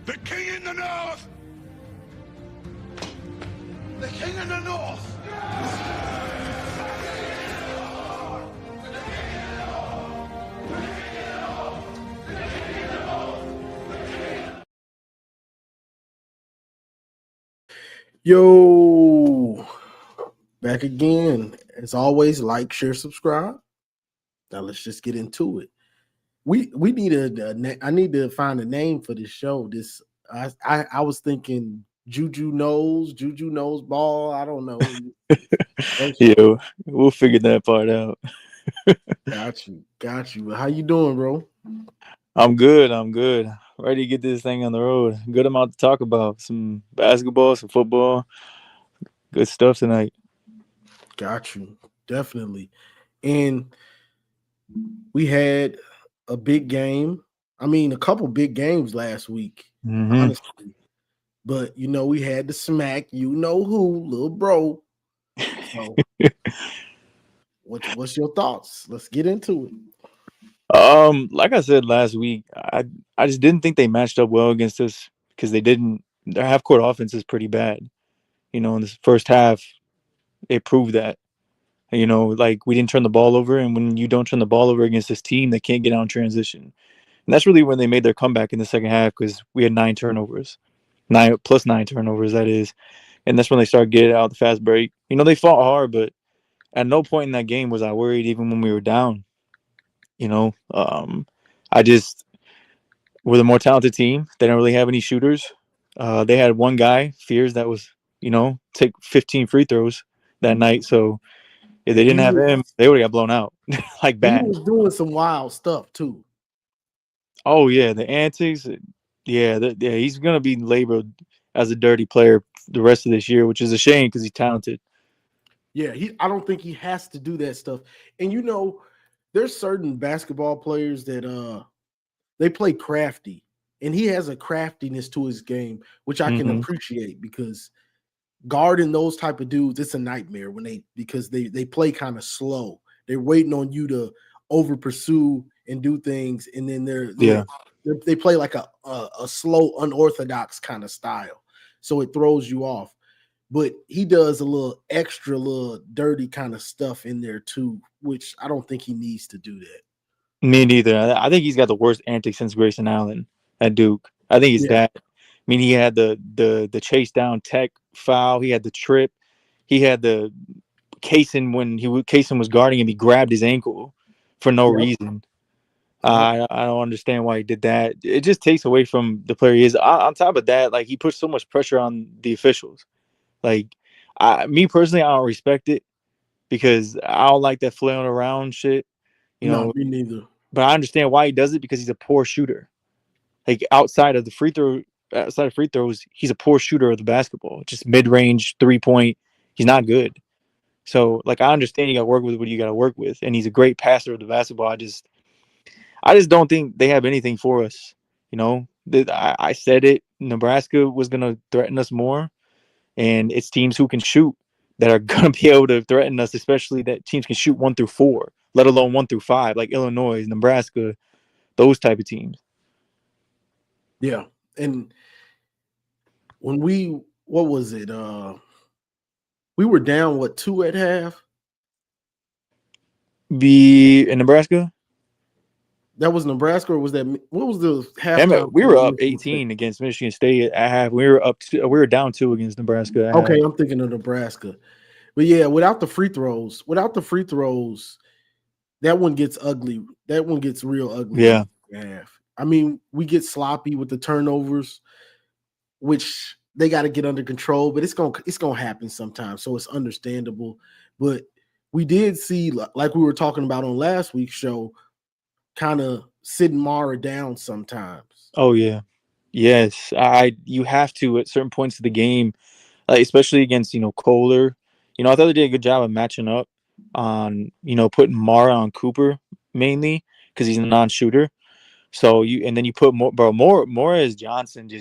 The king in the north! The king in the north! Yo, back again. As always, like, share, subscribe. Now let's just get into it. We need I need to find a name for this show. I was thinking Juju knows Bball. I don't know. Yeah, we'll figure that part out. Got you. How you doing, bro? I'm good. Ready to get this thing on the road. Good amount to talk about. Some basketball, some football. Good stuff tonight. Got you. Definitely. And we had a big game. I mean, a couple big games last week, honestly. But we had to smack you know who, little bro. So what's your thoughts? Let's get into it. Like I said last week, I just didn't think they matched up well against us because they didn't. Their half court offense is pretty bad. In this first half, it proved that. Like we didn't turn the ball over, and when you don't turn the ball over against this team, they can't get out in transition. And that's really when they made their comeback in the second half because we had 9 turnovers, 9 plus 9 turnovers, that is. And that's when they started getting out the fast break. They fought hard, but at no point in that game was I worried, even when we were down. I just we're the more talented team. They don't really have any shooters. They had one guy, Fears, that was take 15 free throws that night. So if they didn't have him, they would have got blown out like He bad. was doing some wild stuff too. Oh yeah, the antics. Yeah, he's gonna be labeled as a dirty player the rest of this year, which is a shame because he's talented. Yeah, I don't think he has to do that stuff. And there's certain basketball players that they play crafty, and he has a craftiness to his game, which I can appreciate because guarding those type of dudes, it's a nightmare because they play kind of slow. They're waiting on you to over pursue and do things, and then they play like a slow, unorthodox kind of style, so it throws you off. But he does a little extra, little dirty kind of stuff in there too, which I don't think he needs to do that. Me neither. I think he's got the worst antics since Grayson Allen at Duke. I think he's that. I mean, he had the chase down tech foul. He had the trip. He had the Kaysen was guarding him. He grabbed his ankle for no reason. I don't understand why he did that. It just takes away from the player he is. On top of that, like he puts so much pressure on the officials. Like me personally, I don't respect it because I don't like that flailing around shit. No, me neither. But I understand why he does it because he's a poor shooter. Like outside of free throws, he's a poor shooter of the basketball. Just mid-range 3-point, he's not good. So like I understand you got to work with what you got to work with, and he's a great passer of the basketball. I just don't think they have anything for us. I said it. Nebraska was going to threaten us more, and it's teams who can shoot that are going to be able to threaten us, especially that teams can shoot 1 through 4, let alone 1 through 5, like Illinois, Nebraska, those type of teams. Yeah. And when what was it? We were down 2 at half? In Nebraska? That was Nebraska, or was that what was the halftime? We were up 18 against Michigan State at half. We were down 2 against Nebraska at Okay, half. I'm thinking of Nebraska. But yeah, without the free throws, that one gets ugly. That one gets real ugly. Yeah. I mean, we get sloppy with the turnovers, which they got to get under control, but it's gonna happen sometimes. So it's understandable. But we did see, like we were talking about on last week's show, kind of sitting Mara down sometimes. Oh yeah. Yes. You have to at certain points of the game, especially against, Kohler. I thought they did a good job of matching up on, putting Mara on Cooper mainly because he's a non-shooter. So then you put Morris Johnson,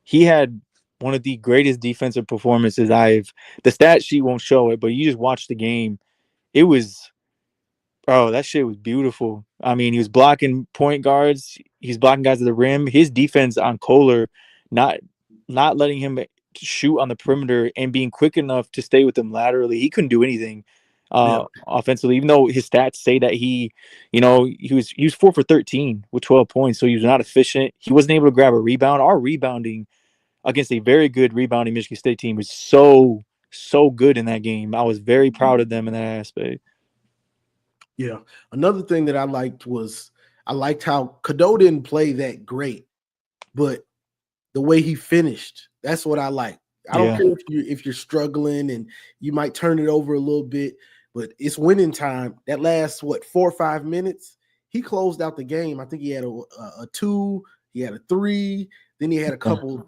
he had one of the greatest defensive performances the stat sheet won't show it, but you just watch the game. It was, that shit was beautiful. I mean, he was blocking point guards. He's blocking guys at the rim. His defense on Kohler not not letting him shoot on the perimeter and being quick enough to stay with him laterally. He couldn't do anything Yeah. offensively, even though his stats say that he was 4 for 13 with 12 points, so he was not efficient. He wasn't able to grab a rebound. Our rebounding against a very good rebounding Michigan State team was so good in that game. I was very proud of them in that aspect. Yeah. Another thing that I liked was I liked how Cadeau didn't play that great, but the way he finished, that's what I like. I don't Yeah. care if you're struggling and you might turn it over a little bit, but it's winning time. That last 4 or 5 minutes, he closed out the game. I think he had a 2, he had a 3, then he had a couple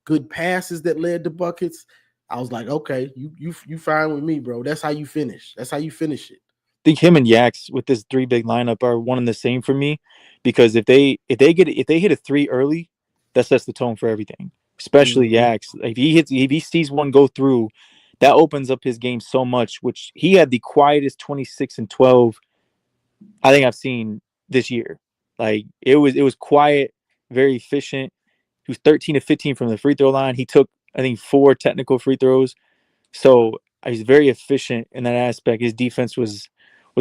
good passes that led to buckets. I was like, okay, you fine with me, bro. That's how you finish. That's how you finish it. I think him and Yax with this three big lineup are one and the same for me, because if they hit a three early, that sets the tone for everything. Especially Mhm. Yax. If he sees one go through, that opens up his game so much. Which he had the quietest 26 and 12 I think I've seen this year. Like it was quiet, very efficient. He was 13 to 15 from the free throw line. He took, I think, 4 technical free throws. So he's very efficient in that aspect. His defense was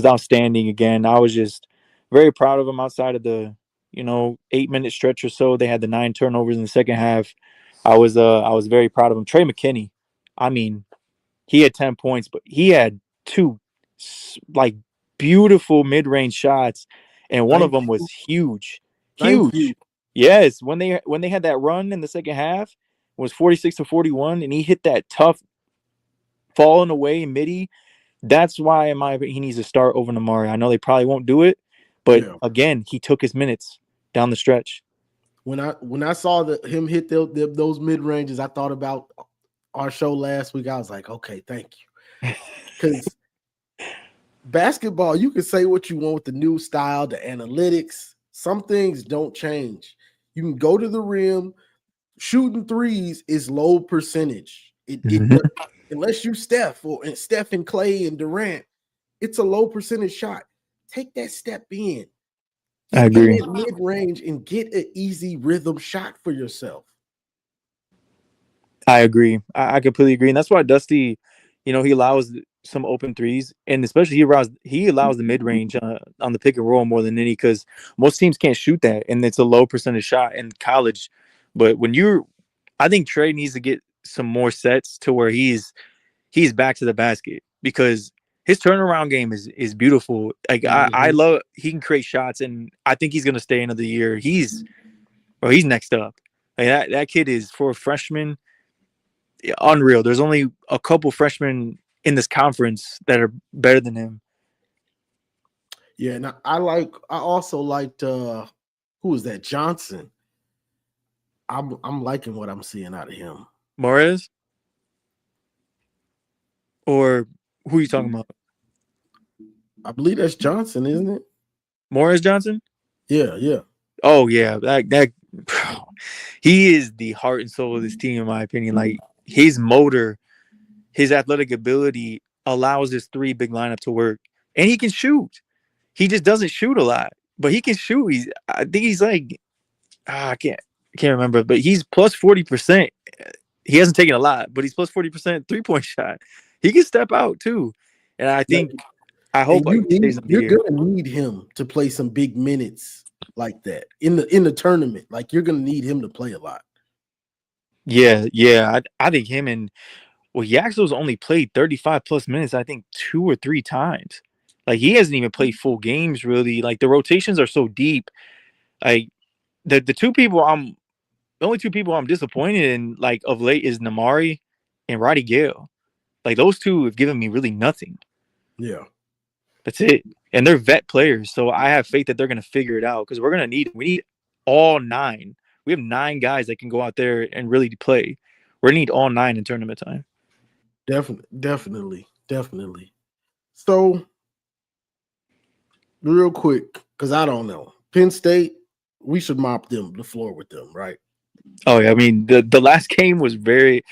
outstanding again. I was just very proud of him outside of the 8-minute stretch or so. They had the 9 turnovers in the second half. I was very proud of him. Trey McKinney, I mean, he had 10 points, but he had two like beautiful mid-range shots, and one of Thank them you. was huge. Thank you. Huge. Yes, when they had that run in the second half, it was 46 to 41, and he hit that tough falling away midi. That's why, in my opinion, he needs to start over Namari. I know they probably won't do it, but Yeah. again, he took his minutes down the stretch. When I saw him hit those mid ranges, I thought about our show last week. I was like, okay, thank you, because basketball, you can say what you want with the new style, the analytics. Some things don't change. You can go to the rim. Shooting threes is low percentage. Mhm. Unless you Steph and Clay and Durant, it's a low percentage shot. Take that step in. I Get in agree. that mid range and get an easy rhythm shot for yourself. I agree. I completely agree, and that's why Dusty, he allows some open threes, and especially he allows the mid range on the pick and roll more than any, because most teams can't shoot that, and it's a low percentage shot in college. But I think Trey needs to get some more sets to where he's back to the basket, because his turnaround game is beautiful. Like I Mhm. love, he can create shots, and I think he's gonna stay another year. He's next up. Like that kid is, for a freshman, unreal. There's only a couple freshmen in this conference that are better than him. Yeah, and I also liked who was that? Johnson. I'm liking what I'm seeing out of him. Morez, or who are you talking about? I believe that's Johnson, isn't it? Morez Johnson? Yeah, yeah. Oh yeah, that he is the heart and soul of this team, in my opinion. Like his motor, his athletic ability allows this three big lineup to work, and he can shoot. He just doesn't shoot a lot, but he can shoot. I think he's like, I can't remember, but he's plus 40%. He hasn't taken a lot, but he's plus 40% 3-point shot. He can step out too, and Yeah. I hope And he stays another you're year. gonna need him to play some big minutes like that in the tournament. Like you're gonna need him to play a lot. Yeah, yeah. I think him and Yaxel's only played 35 plus minutes, I think 2 or 3 times. Like he hasn't even played full games really. Like the rotations are so deep. Like the only two people I'm disappointed in, like, of late, is Namari and Roddy Gale. Like those two have given me really nothing. Yeah, That's it. And they're vet players, so I have faith that they're gonna figure it out, because we need all 9. We have 9 guys that can go out there and really play. We need all 9 in tournament time. definitely. So real quick, because I don't know. Penn State, we should mop the floor with them, right? Oh yeah, I mean the last game was very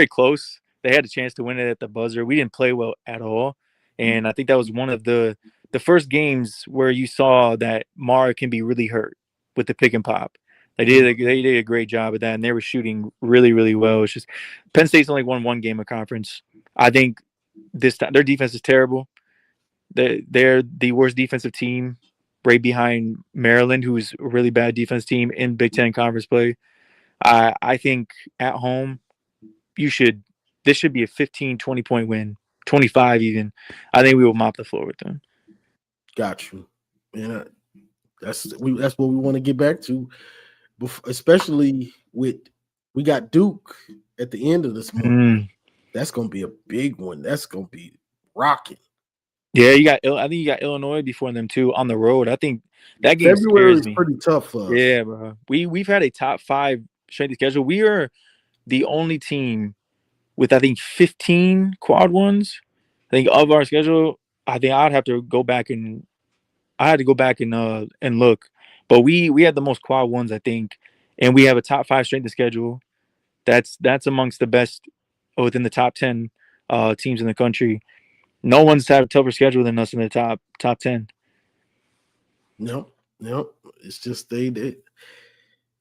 close. They had a chance to win it at the buzzer. We didn't play well at all, and I think that was one of the first games where you saw that Mara can be really hurt with the pick and pop. They did a great job at that, and they were shooting really, really well. It's just Penn State's only won one game of conference. I think this time their defense is terrible. They're the worst defensive team, right behind Maryland, who's a really bad defense team in Big Ten conference play. I think at home you should this should be a 15, 20 point win, 25 even. I think we will mop the floor with them. Got you. Yeah, that's what we want to get back to, especially with we got Duke at the end of this month. That's gonna be a big one. That's gonna be rocking. Yeah, I think you got Illinois before them too on the road. I think that game February scares is me. pretty tough for us. Yeah, bro. We've had a top 5 strength of schedule. We are the only team with I think 15 quad ones. I think of our schedule. I think I'd have to go back and look. But we had the most quad ones, I think, and we have a top 5 strength of schedule. That's amongst the best within the top 10 teams in the country. No one's had a tougher schedule than us in the top 10. No. It's just they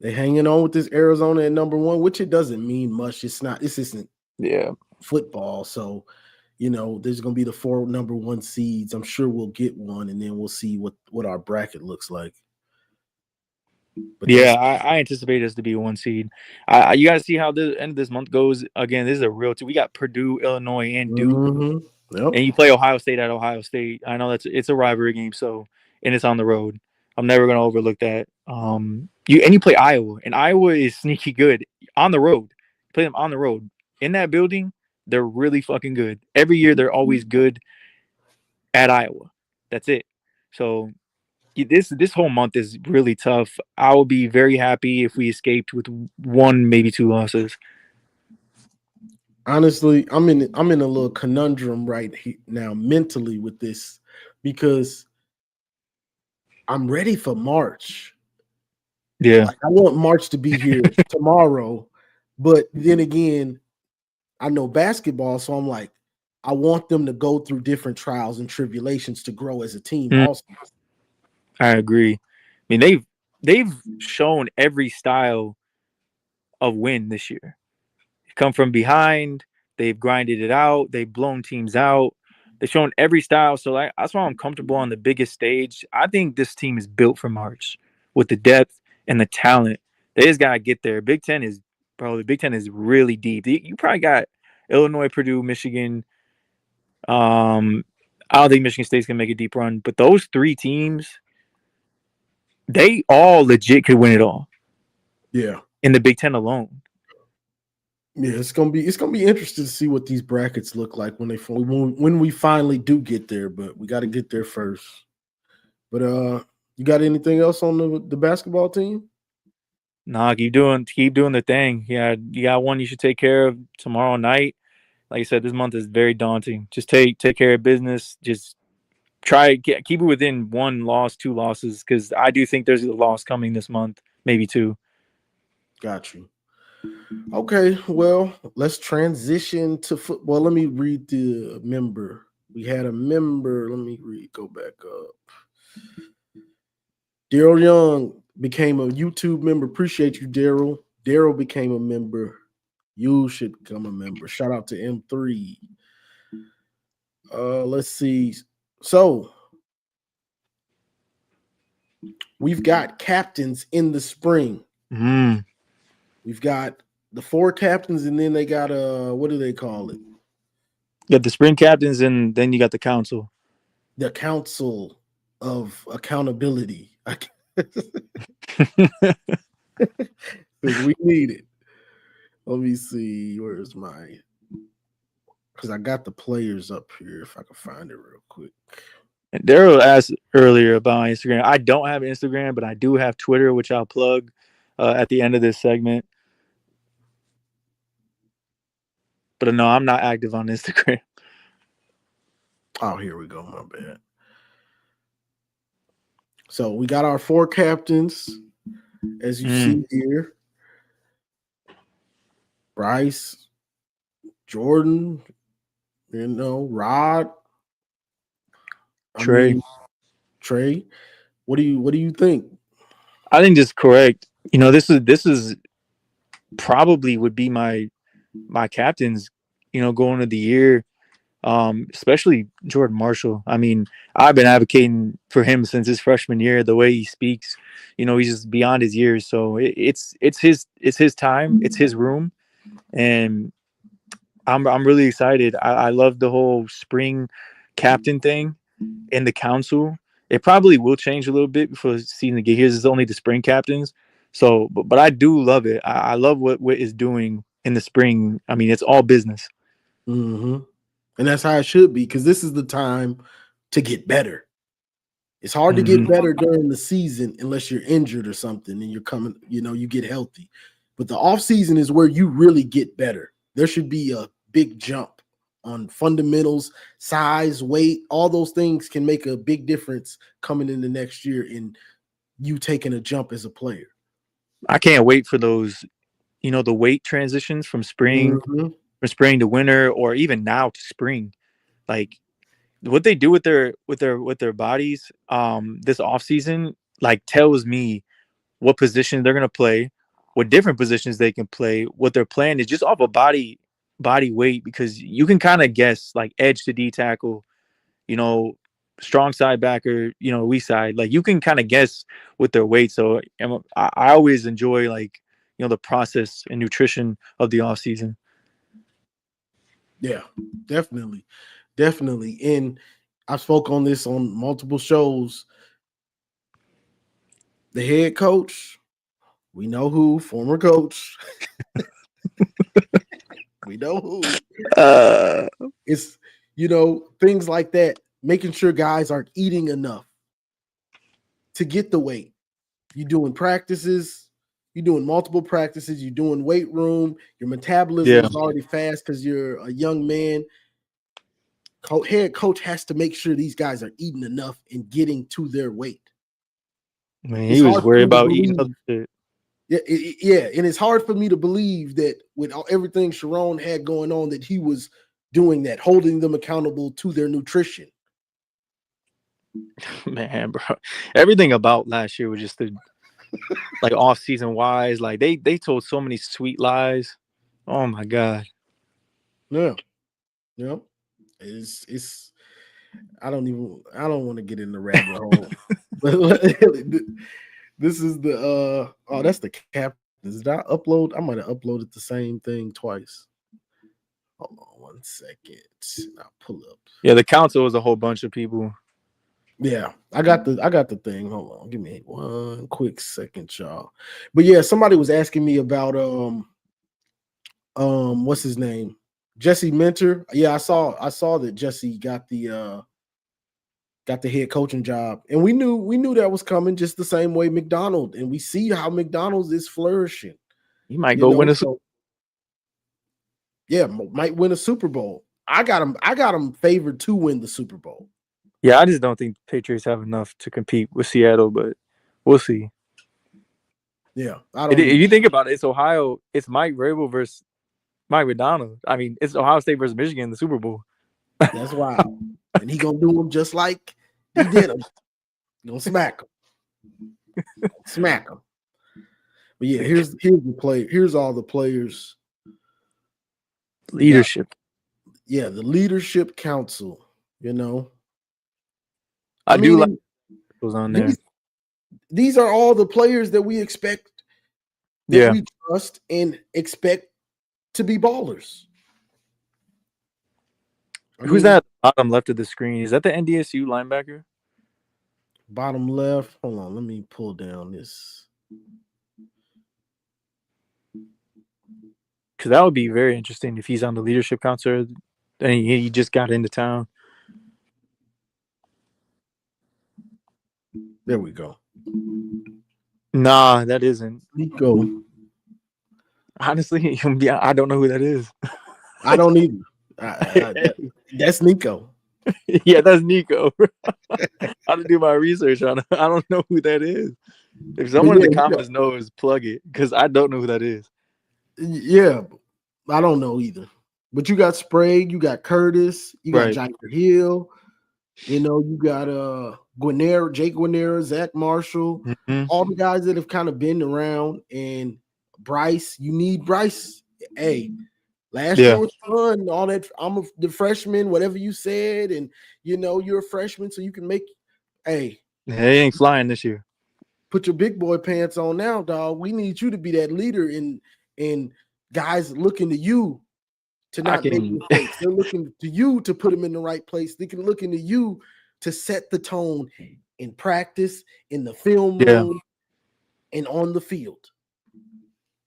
hanging on with this Arizona at number 1, which it doesn't mean much. This isn't football. So, there's gonna be the 4 number 1 seeds. I'm sure we'll get one, and then we'll see what our bracket looks like. But yeah, I anticipate us to be 1 seed. You got to see how the end of this month goes. Again, this is a real team. We got Purdue, Illinois, and Duke, Yep. and you play Ohio State at Ohio State. I know it's a rivalry game, and it's on the road. I'm never gonna overlook that. You play Iowa, and Iowa is sneaky good on the road. You play them on the road in that building. They're really fucking good. Every year, they're always good at Iowa. That's it. So this whole month is really tough. I will be very happy if we escaped with 1, maybe 2 losses. Honestly, I'm in a little conundrum right now mentally with this because I'm ready for March. Yeah, like, I want March to be here tomorrow, but then again, I know basketball, so I'm like, I want them to go through different trials and tribulations to grow as a team. Also, I agree. I mean, they've shown every style of win this year. They come from behind. They've grinded it out. They've blown teams out. They've shown every style. So that's why I'm comfortable on the biggest stage. I think this team is built for March with the depth and the talent. They just gotta get there. Big Ten is really deep. You probably got Illinois, Purdue, Michigan. I don't think Michigan State's gonna make a deep run, but those 3 teams, they all legit could win it all. Yeah, in the Big Ten alone. Yeah, it's gonna be interesting to see what these brackets look like when we finally do get there. But we got to get there first. But you got anything else on the basketball team? Nah, keep doing the thing. Yeah, you got one you should take care of tomorrow night. Like I said, this month is very daunting. Just take care of business. Just keep it within 1 loss, 2 losses, because I do think there's a loss coming this month, maybe 2. Got you. Okay, well, let's transition to football. Let me read the member. We had a member. Let me go back up. Daryl Young became a YouTube member. Appreciate you, Daryl. Daryl became a member. You should become a member. Shout out to M3. Let's see. So we've got captains in the spring. We've got the 4 captains, and then they got what do they call it? You got the spring captains, and then you got the council. The council of accountability. We need it. Let me see. Where's my? Because I got the players up here. If I can find it real quick. And Daryl asked earlier about Instagram. I don't have Instagram, but I do have Twitter, which I'll plug at the end of this segment. But no, I'm not active on Instagram. Oh, here we go. My bad. So we got our 4 captains, as you see here. Bryce, Jordan, Rod, Trey. Trey. What do you think? I think this is correct. This is probably would be my captains, going into the year. Especially Jordan Marshall. I mean, I've been advocating for him since his freshman year. The way he speaks, he's just beyond his years. So it's his time, it's his room, and I'm really excited. I love the whole spring captain thing in the council. It probably will change a little bit before the season get here. It's only the spring captains. So, but I do love it. I love what is doing in the spring. I mean, it's all business. Mm-hmm. And that's how it should be, because this is the time to get better. It's hard to get better during the season unless you're injured or something and you're coming, you get healthy. But the off season is where you really get better. There should be a big jump on fundamentals, size, weight. All those things can make a big difference coming into next year in you taking a jump as a player. I can't wait for those, the weight transitions from spring to winter, or even now to spring. Like what they do with their bodies this off season, like, tells me what position they're gonna play, what different positions they can play, what their plan is, just off of body weight, because you can kind of guess, like, edge to D tackle, strong side backer, weak side. Like, you can kind of guess with their weight. So I always enjoy, like, the process and nutrition of the off season. Yeah, definitely. And I spoke on this on multiple shows. The head coach, we know who, former coach. We know who. It's, things like that, making sure guys aren't eating enough to get the weight. You're doing practices, you're doing multiple practices, you're doing weight room, your metabolism is already fast because you're a young man. Head coach has to make sure these guys are eating enough and getting to their weight. Man, he was worried about eating other shit. Yeah, and it's hard for me to believe that with everything Sharon had going on, that he was doing that, holding them accountable to their nutrition. Man, bro, everything about last year was just like off season wise. Like they told so many sweet lies. Oh my god. Yeah. It's I don't want to get in the rabbit hole. But this is the that's the cap. Did I upload? I might have uploaded the same thing twice. Hold on 1 second. I'll pull up. Yeah, the council was a whole bunch of people. Yeah, I got the thing. Hold on, give me 1 quick second, y'all. But yeah, somebody was asking me about what's his name? Jesse Mentor. Yeah, I saw that Jesse got the head coaching job, and we knew that was coming, just the same way McDonald, and we see how McDonald's is flourishing. He might go win a Super Bowl. Yeah, might win a Super Bowl. I got him favored to win the Super Bowl. Yeah, I just don't think the Patriots have enough to compete with Seattle, but we'll see. Yeah, if you think about it, it's Ohio. It's Mike Vrabel versus Mike McDonald. I mean, it's Ohio State versus Michigan in the Super Bowl. That's wild. And he gonna do them just like he did them. He gonna smack them. Smack them. But yeah, here's the play. Here's all the players. Leadership. Yeah, the leadership council. I do like was on there. These are all the players that we expect, that we trust and expect to be ballers. Who's that bottom left of the screen? Is that the NDSU linebacker? Bottom left. Hold on, let me pull down this. Because that would be very interesting if he's on the leadership council and he just got into town. There we go. Nah, that isn't. Nico. Honestly, I don't know who that is. I don't either. That's Nico. Yeah, that's Nico. I had to do my research on it. I don't know who that is. If someone in the comments knows, plug it, because I don't know who that is. Yeah, I don't know either. But you got Sprague, you got Curtis, you got Jair Hill, You know, you got Guinera, Jake Guinera, Zach Marshall, Mhm. all the guys that have kind of been around. And Bryce, you need Bryce. Hey, last year Yeah, was fun. All that the freshman, whatever you said, and you know you're a freshman, so you can make. Hey, they ain't flying this year. put your big boy pants on now, dog. We need you to be that leader, and guys looking to you to I not make can. mistakes. They're looking to you to put them in the right place. They can look into you to set the tone in practice, in the film Yeah, room, and on the field.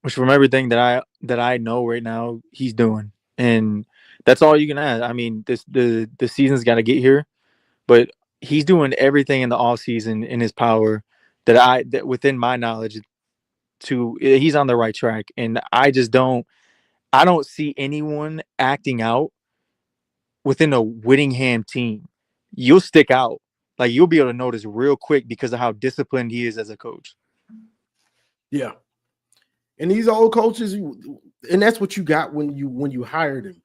which from everything that I know right now, he's doing, and that's all you can ask. I mean, the season's got to get here, but he's doing everything in the off season in his power that within my knowledge to he's on the right track, and I don't see anyone acting out within a Whittingham team. You'll stick out. Like you'll be able to notice real quick because of how disciplined he is as a coach. Yeah. And these old coaches, and that's what you got when you hired him.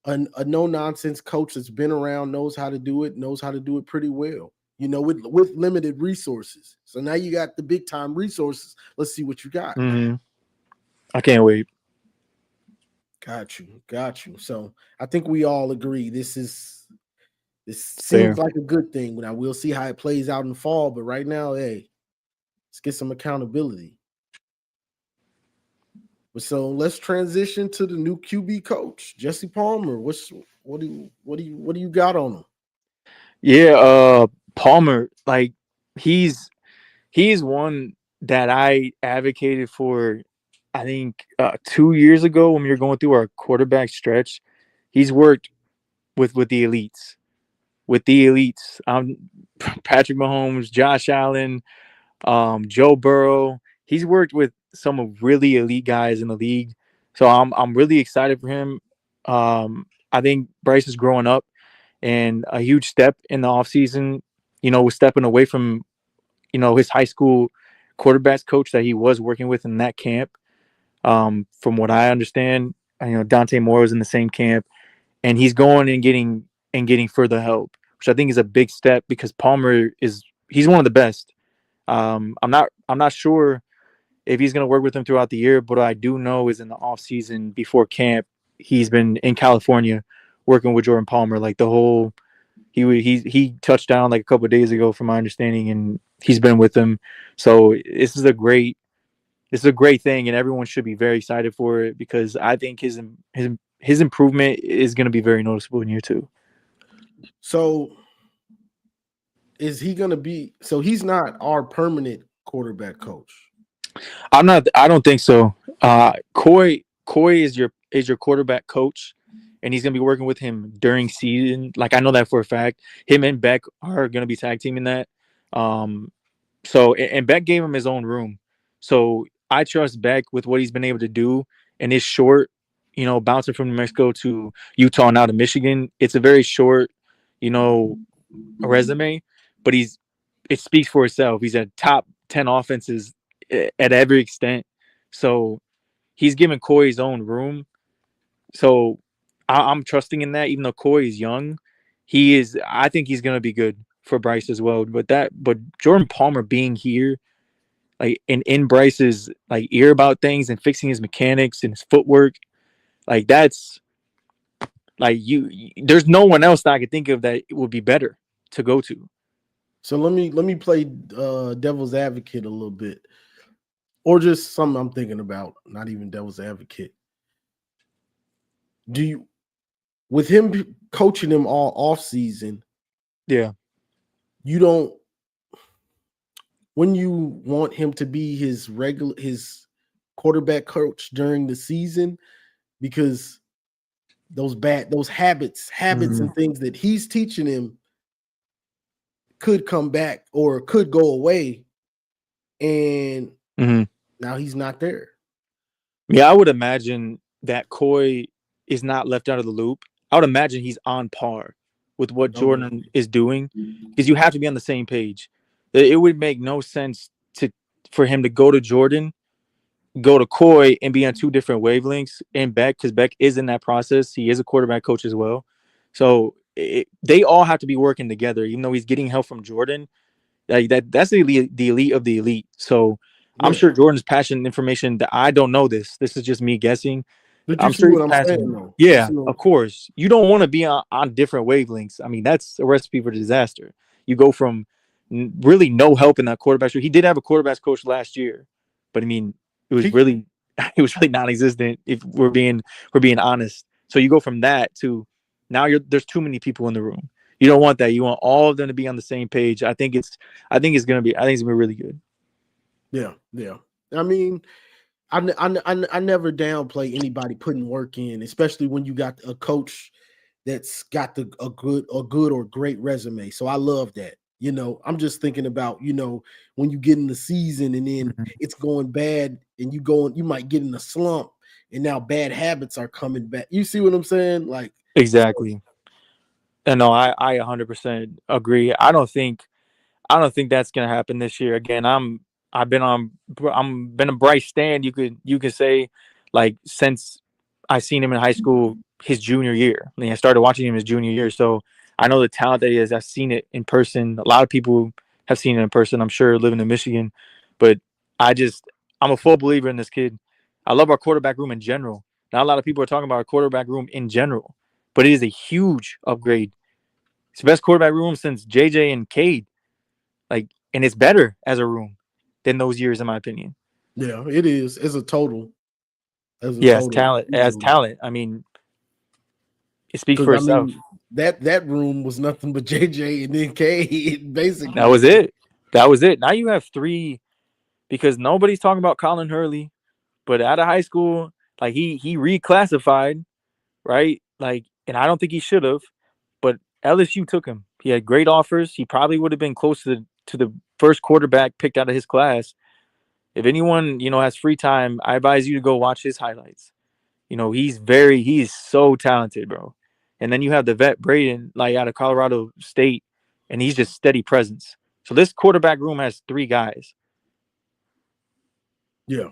A no nonsense coach that's been around, knows how to do it pretty well. You know, with limited resources. So now you got the big time resources. Let's see what you got. Mm-hmm. I can't wait. Got you. So I think we all agree this seems Fair. like a good thing. Now we'll see how it plays out in the fall, but right now, hey, let's get some accountability. But so let's transition to the new QB coach, Jesse Palmer. What do you got on him? Yeah, Palmer, like he's he's one that I advocated for. I think 2 years ago when we were going through our quarterback stretch, he's worked with the elites, with the elites. Patrick Mahomes, Josh Allen, Joe Burrow. He's worked with some of really elite guys in the league, so I'm really excited for him. I think Bryce is growing up, and a huge step in the offseason, was stepping away from his high school quarterbacks coach that he was working with in that camp. From what I understand, Dante Moore was in the same camp, and he's going and getting further help, which I think is a big step because Palmer he's one of the best. I'm not sure if he's going to work with him throughout the year, but what I do know is in the off season before camp, he's been in California working with Jordan Palmer like the whole. He touched down like a couple of days ago, from my understanding, and he's been with him. So this is a great thing, and everyone should be very excited for it because I think his improvement is going to be very noticeable in year two. So is he gonna be he's not our permanent quarterback coach? I'm not. I don't think so. Coy is your quarterback coach, and he's gonna be working with him during season. Like I know that for a fact. Him and Beck are gonna be tag teaming that. Um, and Beck gave him his own room, so I trust Beck with what he's been able to do in his short, bouncing from New Mexico to Utah and now to Michigan. It's a very short, you know, resume, but it speaks for itself. He's at top 10 offenses at every extent. So he's giving Coy his own room. So I'm trusting in that, even though Coy is young. I think he's gonna be good for Bryce as well. But Jordan Palmer being here, like in Bryce's like ear about things and fixing his mechanics and his footwork, like that's like there's no one else that I could think of that would be better to go to. So let me play devil's advocate a little bit, or just something I'm thinking about. Not even devil's advocate. Do you, with him coaching him all off season, Yeah. you don't when you want him to be his quarterback coach during the season because those habits Mhm. and things that he's teaching him could come back or could go away, and Mhm. now he's not there. Yeah, I would imagine that Coy is not left out of the loop. I would imagine he's on par with what Okay. Jordan is doing because you have to be on the same page. It would make no sense for him to go to Jordan, go to Coy, and be on two different wavelengths. And Beck, because Beck is in that process, he is a quarterback coach as well. So they all have to be working together. Even though he's getting help from Jordan, like that's the elite of the elite. So I'm Yeah. sure Jordan's passing information that I don't know. This is just me guessing. But you I'm see sure he's what I'm saying, passing. though. You Yeah, see what of course. You don't want to be on different wavelengths. I mean, that's a recipe for disaster. You go from really no help in that quarterback. He did have a quarterback coach last year, but I mean, it was he, really it was really non-existent. If we're being honest. So you go from that to now there's too many people in the room. You don't want that. You want all of them to be on the same page. I think it's gonna be really good. yeah, yeah. I mean, I never downplay anybody putting work in, especially when you got a coach that's got a good or great resume. So I love that. I'm just thinking about, when you get in the season and then Mhm. it's going bad and you might get in a slump and now bad habits are coming back. You see what I'm saying? Like, so, Exactly. And no, I 100% agree. I don't think that's gonna happen this year. Again, I'm been a Bryce stand. You could say, like, since I seen him in high school his junior year. I started watching him his junior year, so I know the talent that he has. I've seen it in person. A lot of people have seen it in person. I'm sure living in Michigan, but I just I'm a full believer in this kid. I love our quarterback room in general. Not a lot of people are talking about our quarterback room in general, but it is a huge upgrade. It's the best quarterback room since JJ and Cade. Like, and it's better as a room than those years, in my opinion. yeah, it is as a total, Yeah, as talent, as easily. talent. I mean, it speaks Because for I itself. mean, that room was nothing but JJ and then K, That basically. was it. That was it. Now you have three because nobody's talking about Colin Hurley, but out of high school, like he reclassified, right? Like, and I don't think he should have, but LSU took him. He had great offers. He probably would have been close to the first quarterback picked out of his class. If anyone has free time, I advise you to go watch his highlights. He's so talented, bro. And then you have the vet Braden, like out of Colorado State, and he's just steady presence. So this quarterback room has three guys. Yeah.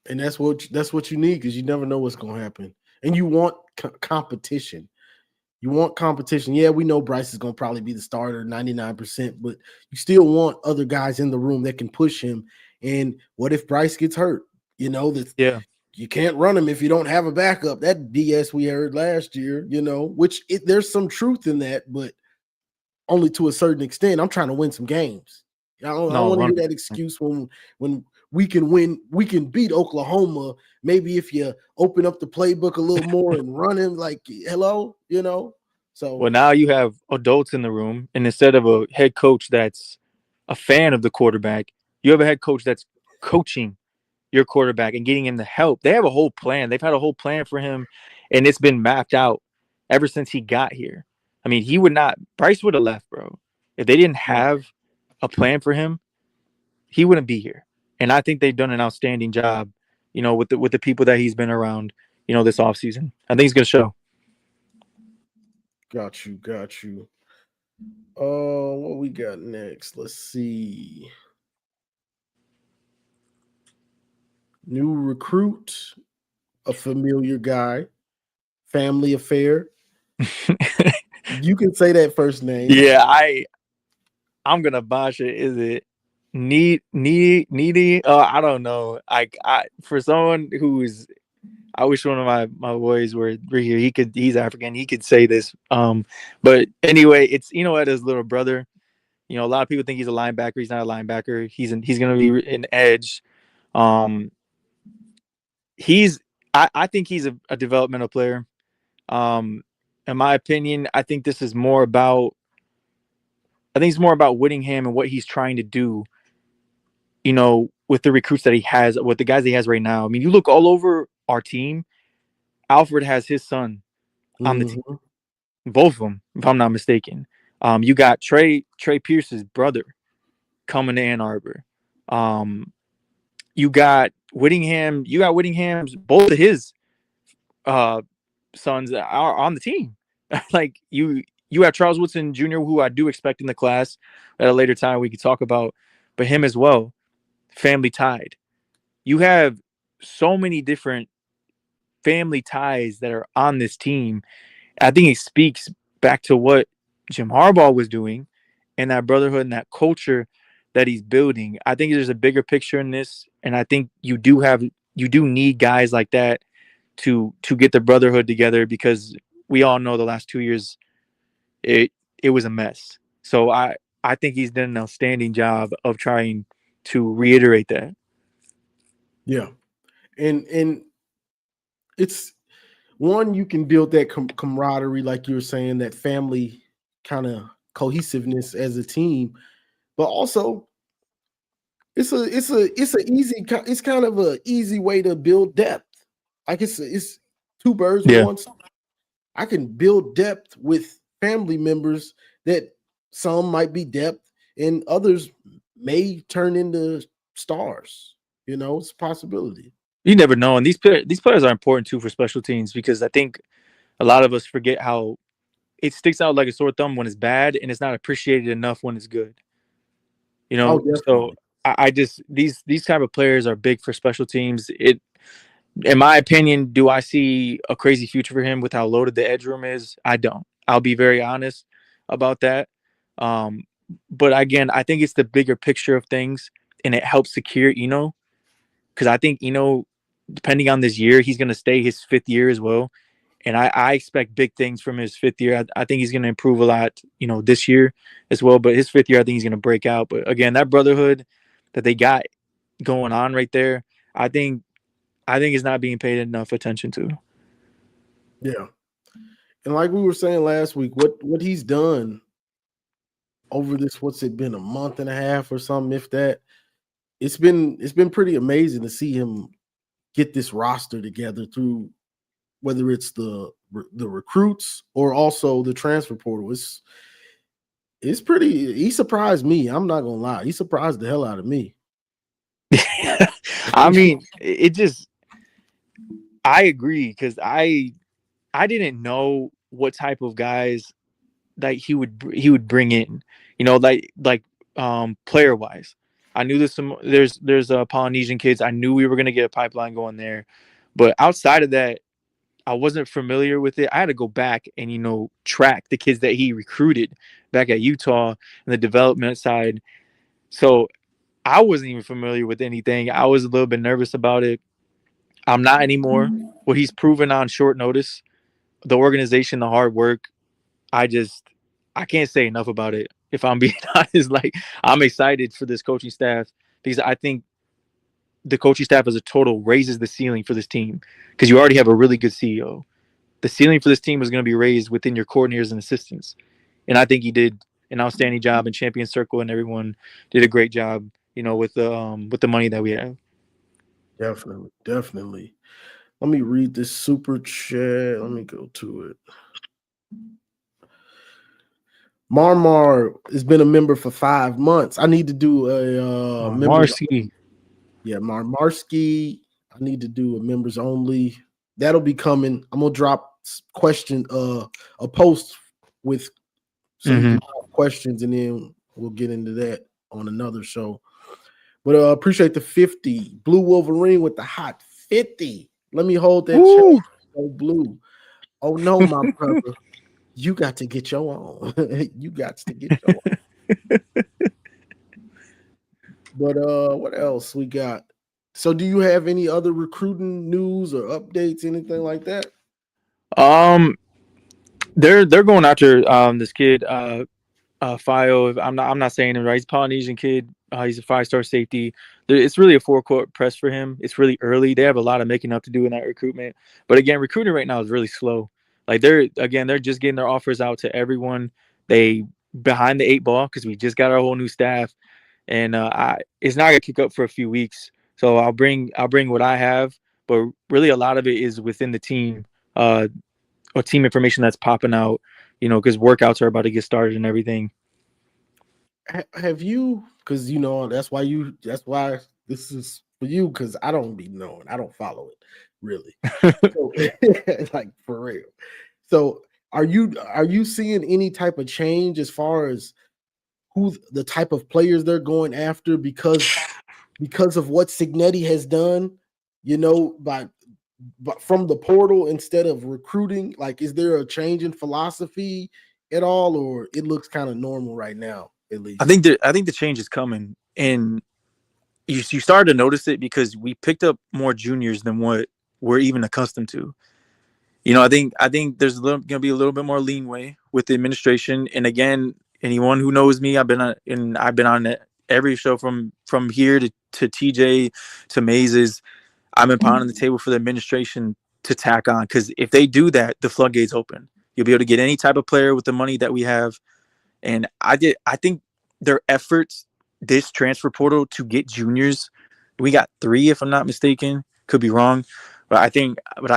And that's what you need, because you never know what's going to happen, and you want competition. You want competition. Yeah, we know Bryce is going to probably be the starter 99%, but you still want other guys in the room that can push him. And what if Bryce gets hurt? That Yeah. you can't run him if you don't have a backup. That BS we heard last year, which there's some truth in that, but only to a certain extent. I'm trying to win some games. I don't No, want to hear 100%. that excuse when we can win, we can beat Oklahoma. Maybe if you open up the playbook a little more and run him, like, hello, So Well, now you have adults in the room, and instead of a head coach that's a fan of the quarterback, you have a head coach that's coaching your quarterback and getting him the help. They have a whole plan. They've had a whole plan for him, and it's been mapped out ever since he got here. I mean, Bryce would have left, bro. If they didn't yeah, have a plan for him, he wouldn't be here. And I think they've done an outstanding job, with the people that he's been around, this offseason. I think he's gonna show. got you. What we got next? Let's see. New recruit, a familiar guy, family affair. You can say that first name. Yeah, I'm gonna botch it. Is it needy? I don't know. I for someone who's I wish one of my boys were here. He's African. He could say this. But anyway, it's at his little brother. A lot of people think he's a linebacker. He's not a linebacker. He's gonna be an edge. Um, he's I think he's a developmental player. Um, in my opinion, I think it's more about Whittingham and what he's trying to do. With the recruits that he has, with the guys he has right now. I mean, you look all over our team. Alfred has his son on the team, Mhm. both of them, if I'm not mistaken. You got Trey Pierce's brother coming to Ann Arbor. You got Whittingham. You got Whittingham's both of his uh, sons are on the team. Like you have Charles Woodson Jr., who I do expect in the class at a later time we could talk about, but him as well, family tied. You have so many different family ties that are on this team. I think it speaks back to what Jim Harbaugh was doing and that brotherhood and that culture that he's building. I think there's a bigger picture in this, and I think you do need guys like that to get the brotherhood together, because we all know the last 2 years it was a mess. So I think he's done an outstanding job of trying to reiterate that. Yeah, and it's one, you can build that camaraderie, like you were saying, that family kind of cohesiveness as a team, but also it's kind of a easy way to build depth. Like it's two birds with Yeah. one stone. I can build depth with family members that some might be depth and others may turn into stars. It's a possibility. You never know, and these players are important too for special teams, because I think a lot of us forget how it sticks out like a sore thumb when it's bad, and it's not appreciated enough when it's good. Oh, So definitely. I just these type of players are big for special teams. It, in my opinion, do I see a crazy future for him with how loaded the edge room is? I don't. I'll be very honest about that. Um, but again, I think it's the bigger picture of things, and it helps secure because I think depending on this year, he's going to stay his fifth year as well. And I expect big things from his fifth year. I think he's going to improve a lot, this year as well. But his fifth year, I think he's going to break out. But again, that brotherhood that they got going on right there, I think is not being paid enough attention to. Yeah. And like we were saying last week, what he's done over this, what's it been, a month and a half or something, if that, it's been pretty amazing to see him get this roster together through whether it's the recruits or also the transfer portal. It's pretty. He surprised me. I'm not gonna lie. He surprised the hell out of me. I mean, it just. I agree, because I didn't know what type of guys that he would bring in. Player wise. I knew there's Polynesian kids. I knew we were gonna get a pipeline going there, but outside of that, I wasn't familiar with it. I had to go back and track the kids that he recruited back at Utah and the development side. So I wasn't even familiar with anything. I was a little bit nervous about it. I'm not anymore. What he's proven on short notice, the organization, the hard work, I can't say enough about it. If I'm being honest, like, I'm excited for this coaching staff, because I think the coaching staff as a total raises the ceiling for this team, because you already have a really good CEO. The ceiling for this team is going to be raised within your coordinators and assistants. And I think he did an outstanding job in Champion Circle, and everyone did a great job, with the money that we have. Definitely. Let me read this super chat. Let me go to it. Marmar has been a member for 5 months. I need to do a members. Yeah, Marmarsky. I need to do a members only. That'll be coming. I'm gonna drop a post with so you can have questions, and then we'll get into that on another show. But appreciate the 50. Blue Wolverine with the hot 50. Let me hold that chain. So blue. Oh no, my brother. You got to get your own. You got to get your own. But what else we got? So do you have any other recruiting news or updates, anything like that? They're going after this kid, Fio. I'm not saying it right. He's a Polynesian kid. He's a 5-star safety. It's really a 4-court press for him. It's really early. They have a lot of making up to do in that recruitment. But again, recruiting right now is really slow. Like, they're just getting their offers out to everyone. They behind the 8 ball, because we just got our whole new staff, and it's not gonna kick up for a few weeks. So I'll bring what I have, but really a lot of it is within the team, or team information that's popping out. Because workouts are about to get started and everything. Have you? Because that's why this is for you, because I don't be knowing. I don't follow it really. So, like, for real. So are you seeing any type of change as far as who the type of players they're going after because of what Signetti has done, by from the portal instead of recruiting? Like, is there a change in philosophy at all, or it looks kind of normal right now, at least? I think the change is coming, and you started to notice it because we picked up more juniors than what we're even accustomed to. I think there's going to be a little bit more leeway with the administration. And again, anyone who knows me, I've been on every show from here to TJ to Mazes. I've been pounding the table for the administration to tack on, because if they do that, the floodgates open. You'll be able to get any type of player with the money that we have. And I think their efforts this transfer portal to get juniors, we got 3 if I'm not mistaken. Could be wrong, but I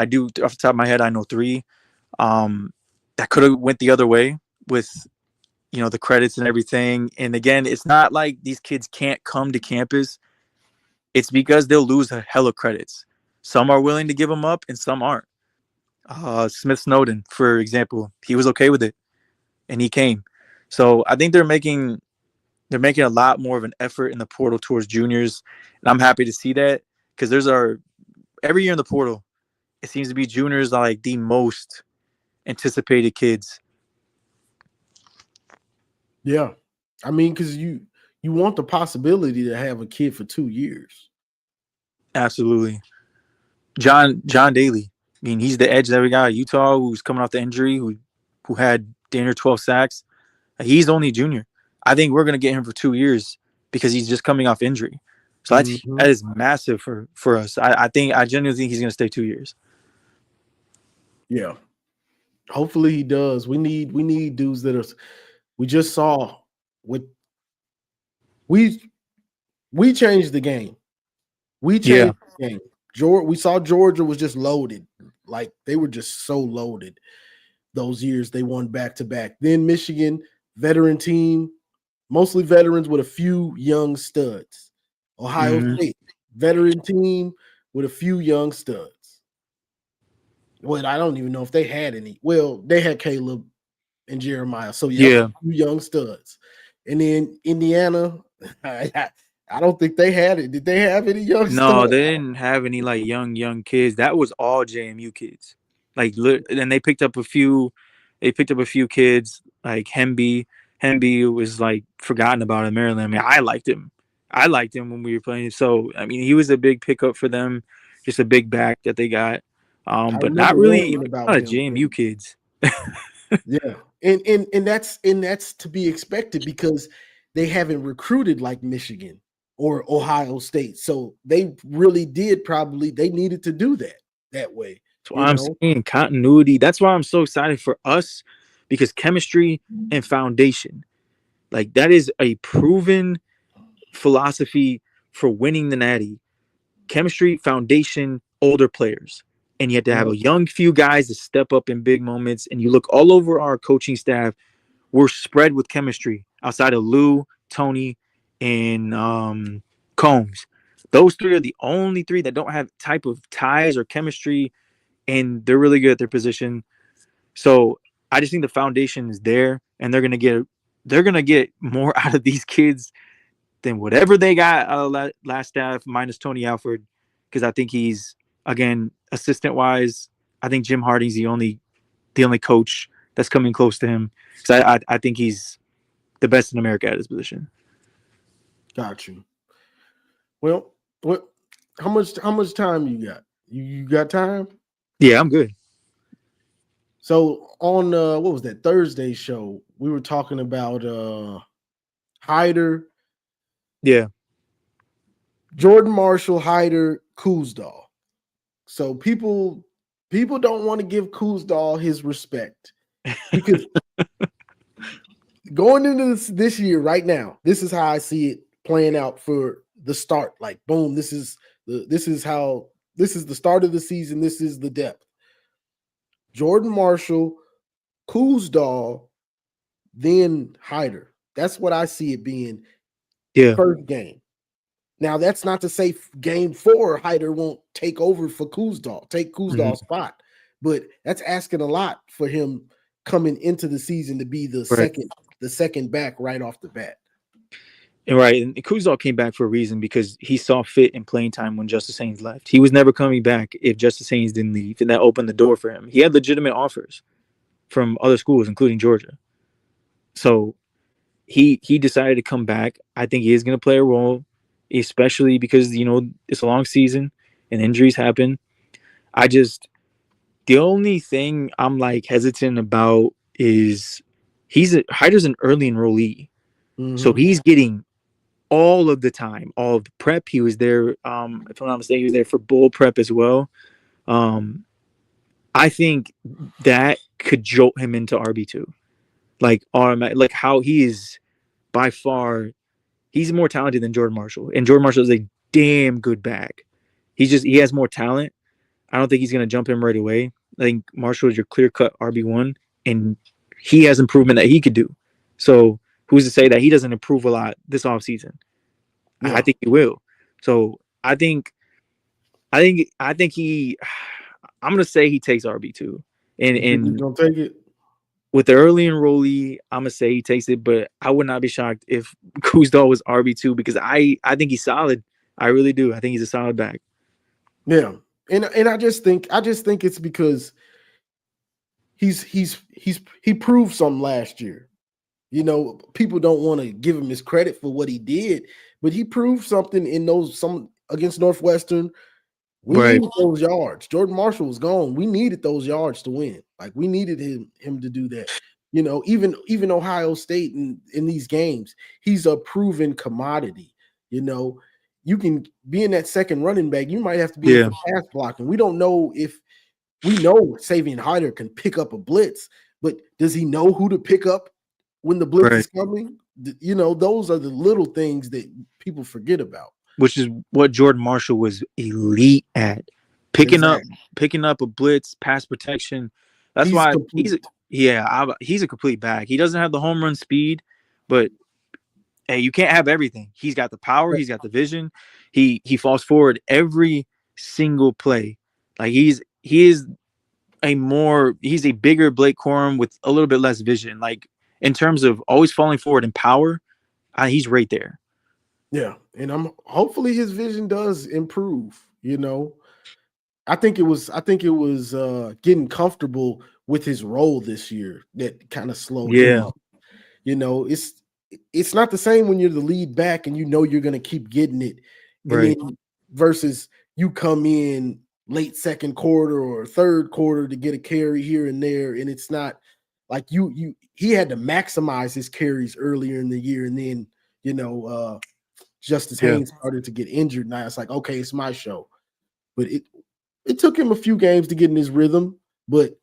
do off the top of my head I know 3. That could have went the other way with the credits and everything. And again, it's not like these kids can't come to campus. It's because they'll lose a hell of credits. Some are willing to give them up, and some aren't. Smith Snowden, for example, he was okay with it, and he came. So I think they're making a lot more of an effort in the portal towards juniors, and I'm happy to see that, because every year in the portal, it seems to be juniors are like the most anticipated kids. Yeah, I mean, because you want the possibility to have a kid for 2 years. Absolutely. John Daly. I mean, he's the edge that we got at Utah, who's coming off the injury, who had damn near 12 sacks. He's only junior. I think we're going to get him for 2 years because he's just coming off injury. So that is massive for us. I genuinely think he's going to stay 2 years. Yeah. Hopefully he does. We need dudes that are. We just saw we changed the game. We changed the game. We saw Georgia was just loaded. Like, they were just so loaded those years. They won back-to-back. Then Michigan, veteran team, mostly veterans with a few young studs. Ohio State, veteran team with a few young studs. Well, I don't even know if they had any. Well, they had Caleb and Jeremiah. So, a few young studs. And then Indiana, I don't think they had it. Did they have any young studs? No, they didn't have any like young kids. That was all JMU kids. Like, and they picked up a few. They picked up a few kids like Hemby. Hemby was like forgotten about in Maryland. I mean, I liked him. When we were playing. So I mean, he was a big pickup for them. Just a big back that they got. But not really about JMU kids. Yeah, and that's to be expected, because they haven't recruited like Michigan or Ohio State. So they really they needed to do that way. That's why I'm saying continuity. That's why I'm so excited for us, because chemistry and foundation, like, that is a proven philosophy for winning the Natty. Chemistry, foundation, older players. And you have to have a young few guys to step up in big moments. And you look all over our coaching staff, we're spread with chemistry outside of Lou, Tony, and Combs. Those 3 are the only 3 that don't have type of ties or chemistry, and they're really good at their position. So I just think the foundation is there, and they're gonna get more out of these kids than whatever they got out of last staff, minus Tony Alford, because I think he's, again, assistant wise, I think Jim Harding's the only coach that's coming close to him. So I think he's the best in America at his position. Got you. Well, how much time you got? You got time? Yeah, I'm good. So on what was that Thursday show? We were talking about Hyder. Yeah. Jordan Marshall, Hyder, Kuzdal. So people don't want to give Kuzdal his respect, because going into this year right now, this is how I see it playing out for the start. Like, boom, this is the start of the season. This is the depth. Jordan Marshall, Kuzdal, then Hyder. That's what I see it being. First game. Now, that's not to say game 4, Hyder won't take over for Kuzdal, take Kuzdal's spot. But that's asking a lot for him coming into the season to be the second back right off the bat. Right. And Kuzdal came back for a reason, because he saw fit in playing time when Justice Haynes left. He was never coming back if Justice Haynes didn't leave, and that opened the door for him. He had legitimate offers from other schools, including Georgia. So he decided to come back. I think he is going to play a role, especially because it's a long season and injuries happen. I just the only thing I'm like hesitant about is Hyder's an early enrollee, so Mm-hmm. he's getting all of the time, all of the prep. He was there. If I'm not mistaken, he was there for bowl prep as well. Um, I think that could jolt him into RB2, like automatic, like how he is by far. He's more talented than Jordan Marshall, and Jordan Marshall is a damn good back. He has more talent. I don't think he's going to jump him right away. I think Marshall is your clear cut RB1, and he has improvement that he could do. So who's to say that he doesn't improve a lot this offseason? I Yeah. think he will. So I think he. I'm going to say he takes RB2, and You think he's and gonna take it? with the early enrollee, I'm gonna say he takes it, but I would not be shocked if Kuzdal was RB2 because I think he's solid. I really do. I think he's a solid back. Yeah. And I just think it's because he proved something last year. People don't want to give him his credit for what he did, but he proved something in some against Northwestern. We Right. needed those yards. Jordan Marshall was gone. We needed those yards to win. Like we needed him to do that. Even Ohio State in these games, he's a proven commodity. You can be in that second running back. You might have to be in Yeah. for pass blocking. We don't know if we know Savion Hyder can pick up a blitz, but does he know who to pick up when the blitz Right. is coming? Those are the little things that people forget about. Which is what Jordan Marshall was elite at. Picking up a blitz, pass protection. That's He's why complete. he's a complete back. He doesn't have the home run speed, but hey, you can't have everything. He's got the power, he's got the vision. He falls forward every single play. Like he's a bigger Blake Corum with a little bit less vision. Like in terms of always falling forward and power, he's right there. Yeah, and hopefully his vision does improve. I think it was getting comfortable with his role this year that kind of slowed him Yeah. up. It's not the same when you're the lead back and you're going to keep getting it, and Right. then versus you come in late second quarter or third quarter to get a carry here and there, and it's not like he had to maximize his carries earlier in the year, and then Justice Yeah. Haynes started to get injured. Now it's like, okay, it's my show. But it took him a few games to get in his rhythm, but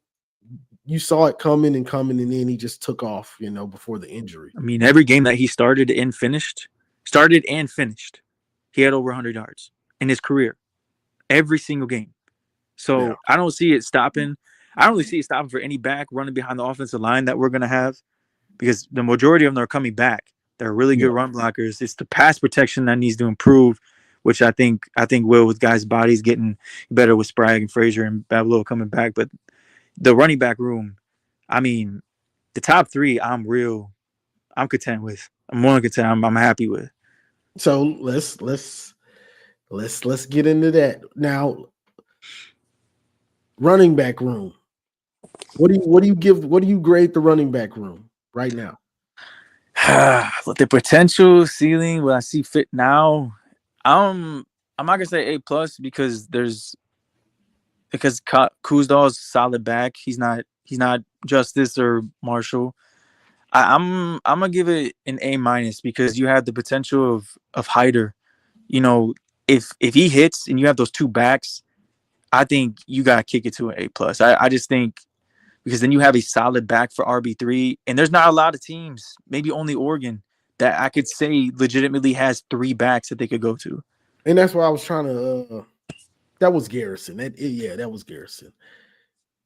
you saw it coming, and then he just took off, before the injury. I mean, every game that he started and finished, he had over 100 yards in his career. Every single game. Yeah. So I don't see it stopping. I don't really see it stopping for any back running behind the offensive line that we're going to have because the majority of them are coming back. They're really good run blockers. It's the pass protection that needs to improve, which I think will with guys' bodies getting better with Sprague and Frazier and Bablow coming back. But the running back room, I mean, the top three, I'm content with. I'm more than content. I'm happy with. So let's get into that now. Running back room. What do you grade the running back room right now? With the potential ceiling, what I see fit now, I'm not gonna say A+ because Kuzdal's solid back. He's not Justice or Marshall. I'm gonna give it an A- because you have the potential of Hyder. If he hits and you have those two backs, I think you gotta kick it to an A+. I just think because then you have a solid back for RB3, and there's not a lot of teams, maybe only Oregon, that I could say legitimately has three backs that they could go to. And that's why I was trying to. That was Garrison. That was Garrison.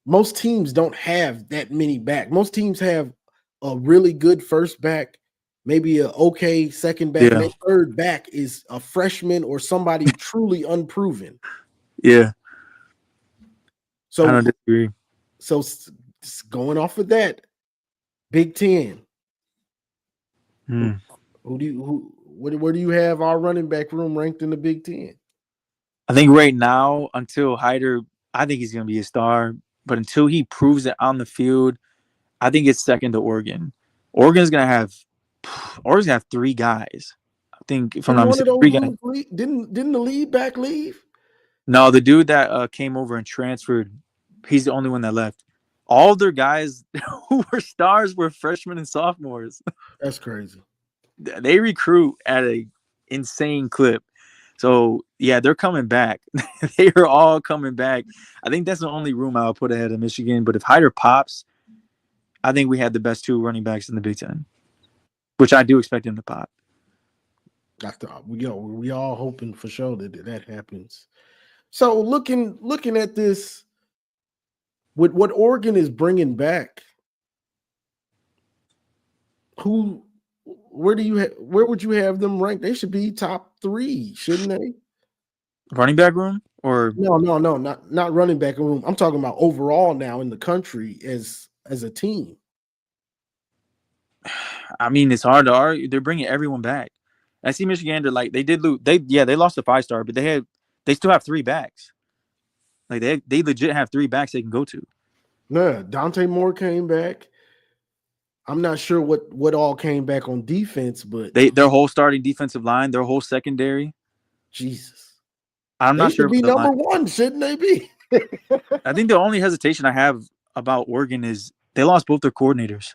Most teams don't have that many back. Most teams have a really good first back, maybe a okay second back, and Yeah, that third back is a freshman or somebody truly unproven. yeah, I So, don't disagree. so going off of that, Big Ten. Hmm. Where do you have our running back room ranked in the Big Ten? I think right now, until Hyder, I think he's going to be a star. But until he proves it on the field, I think it's second to Oregon. Oregon's gonna have three guys. I think if I'm Didn't not one of mistaken, those three guys. dudes leave? Didn't the lead back leave? No, the dude that came over and transferred, he's the only one that left. All their guys who were stars were freshmen and sophomores. That's crazy. They recruit at a insane clip. So yeah, they're coming back. They are all coming back. I think that's the only room I'll put ahead of Michigan. But if Hyder pops, I think we had the best two running backs in the Big Ten, which I do expect him to pop. We all hoping for sure that happens. So looking at this, with what Oregon is bringing back, where would you have them ranked? They should be top 3, shouldn't they? Running back room or No, not running back room. I'm talking about overall now in the country as a team. I mean, it's hard to argue. They're bringing everyone back. I see Michigan. They did lose. They lost a 5-star, but they still have 3 backs. Like they legit have 3 backs they can go to. No, Dante Moore came back. I'm not sure what all came back on defense, but Their whole starting defensive line, their whole secondary. Jesus, I'm not sure. Should be number 1, shouldn't they be? I think the only hesitation I have about Oregon is they lost both their coordinators.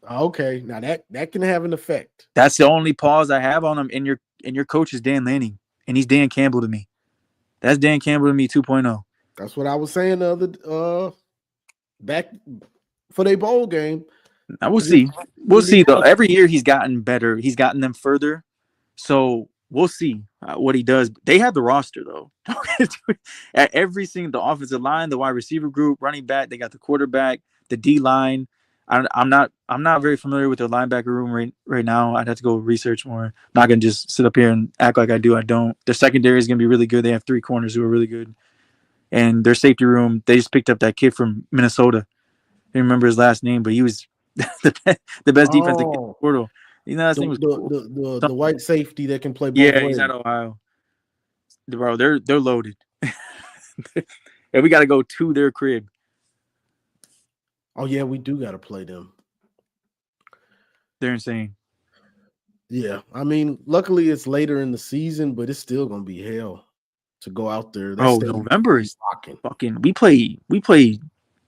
Okay, now that can have an effect. That's the only pause I have on them. And your coach is Dan Lanning, and he's Dan Campbell to me. That's Dan Campbell to me 2.0. That's what I was saying the other back for their bowl game. Now we'll see. We'll see though. Every year he's gotten better. He's gotten them further. So we'll see what he does. They have the roster though. At every single the offensive line, the wide receiver group, running back. They got the quarterback, the D line. I'm not very familiar with their linebacker room right now. I'd have to go research more. I'm not gonna just sit up here and act like I do. I don't. Their secondary is gonna be really good. They have 3 corners who are really good, and their safety room. They just picked up that kid from Minnesota. I don't remember his last name, but he was the best defensive kid in the portal. You know, his name was the white safety that can play both ways. He's out of Ohio. Bro, they're loaded. And we got to go to their crib. Oh yeah, we do got to play them. They're insane. Yeah, I mean, luckily it's later in the season, but it's still gonna be hell to go out there. November is fucking. We play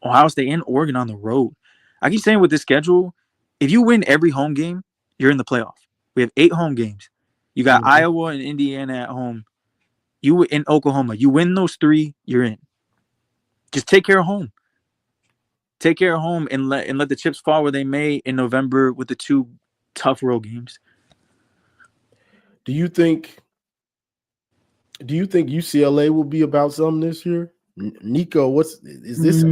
Ohio State and Oregon on the road. I keep saying with this schedule, if you win every home game, you're in the playoff. We have 8 home games. You got Iowa and Indiana at home. You in Oklahoma. You win those 3, you're in. Just take care of home. Take care of home and let the chips fall where they may in November with the 2 tough road games. Do you think UCLA will be about something this year? Nico, what's this his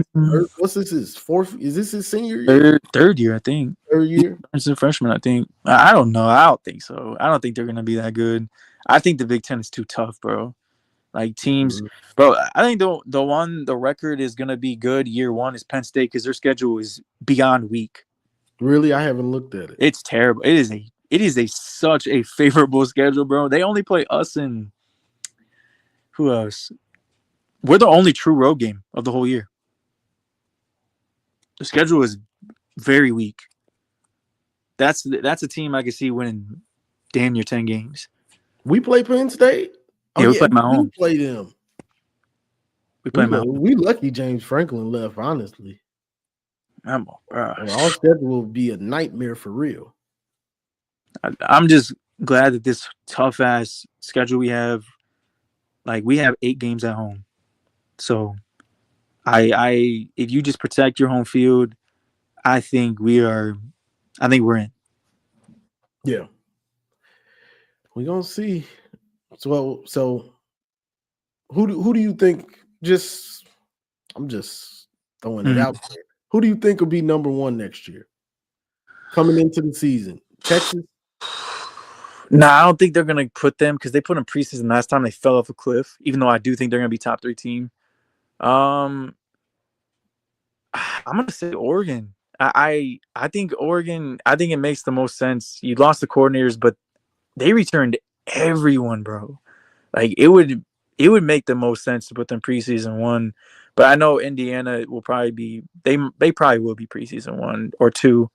4th? Is this his senior year? Third year, I think. 3rd year? He's a freshman, I think. I don't know. I don't think so. I don't think they're gonna be that good. I think the Big Ten is too tough, bro. Like teams, bro. I think the record is gonna be good year 1 is Penn State because their schedule is beyond weak. Really, I haven't looked at it. It's terrible. It is such a favorable schedule, bro. They only play us and who else? We're the only true road game of the whole year. The schedule is very weak. That's a team I can see winning damn near 10 games. We play Penn State. Yeah, we play my home. We play them. We lucky James Franklin left, honestly. Our schedule will be a nightmare for real. I'm just glad that this tough ass schedule we have, like we have 8 games at home. So I if you just protect your home field, I think we're in. Yeah. We're gonna see. So who do you think I'm just throwing it out there. Who do you think will be number 1 next year? Coming into the season? Texas? No, I don't think they're gonna put them because they put them preseason last time they fell off a cliff, even though I do think they're gonna be top 3 team. I'm gonna say Oregon. I think Oregon, I think it makes the most sense. You lost the coordinators, but they returned everyone, bro. Like it would make the most sense to put them preseason 1. But I know Indiana will probably be they probably will be preseason 1 or 2.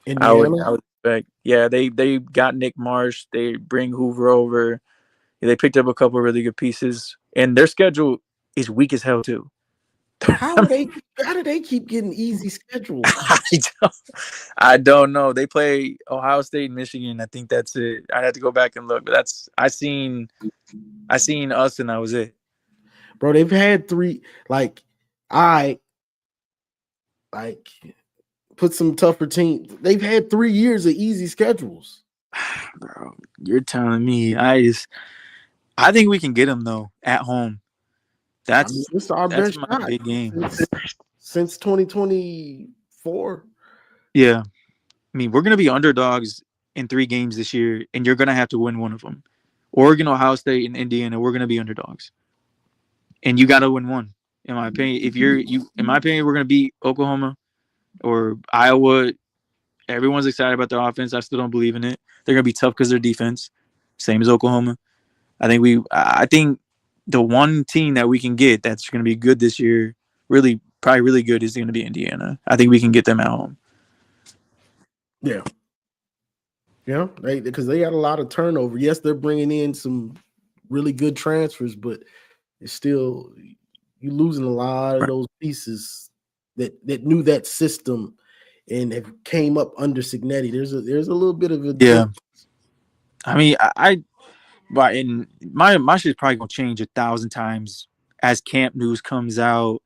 Indiana. I would expect. Yeah, they got Nick Marsh. They bring Hoover over. They picked up a couple of really good pieces, and their schedule is weak as hell too. How are they? How do they keep getting easy schedules? I don't, I don't know. They play Ohio State, and Michigan. I think that's it. I'd have to go back and look, but that's I seen us, and that was it. Bro, they've had three. I like put some tougher teams. They've had 3 years of easy schedules. Bro, you're telling me. I think we can get them though at home. I mean, it's our That's best my shot big game. since 2024. Yeah, I mean we're gonna be underdogs in 3 games this year, and you're gonna have to win one of them. Oregon, Ohio State, and Indiana. We're gonna be underdogs, and you got to win one. In my opinion, if in my opinion, we're gonna beat Oklahoma or Iowa. Everyone's excited about their offense. I still don't believe in it. They're gonna be tough because their defense, same as Oklahoma. I think the one team that we can get that's gonna be good this year, probably really good, is gonna be Indiana. I think we can get them at home. Yeah. Yeah, because they got a lot of turnover. Yes, they're bringing in some really good transfers, but it's still you're losing a lot of those pieces that knew that system and have came up under Signetti. There's a little bit of a Yeah, I mean, but in my shit's probably gonna change 1,000 times as camp news comes out,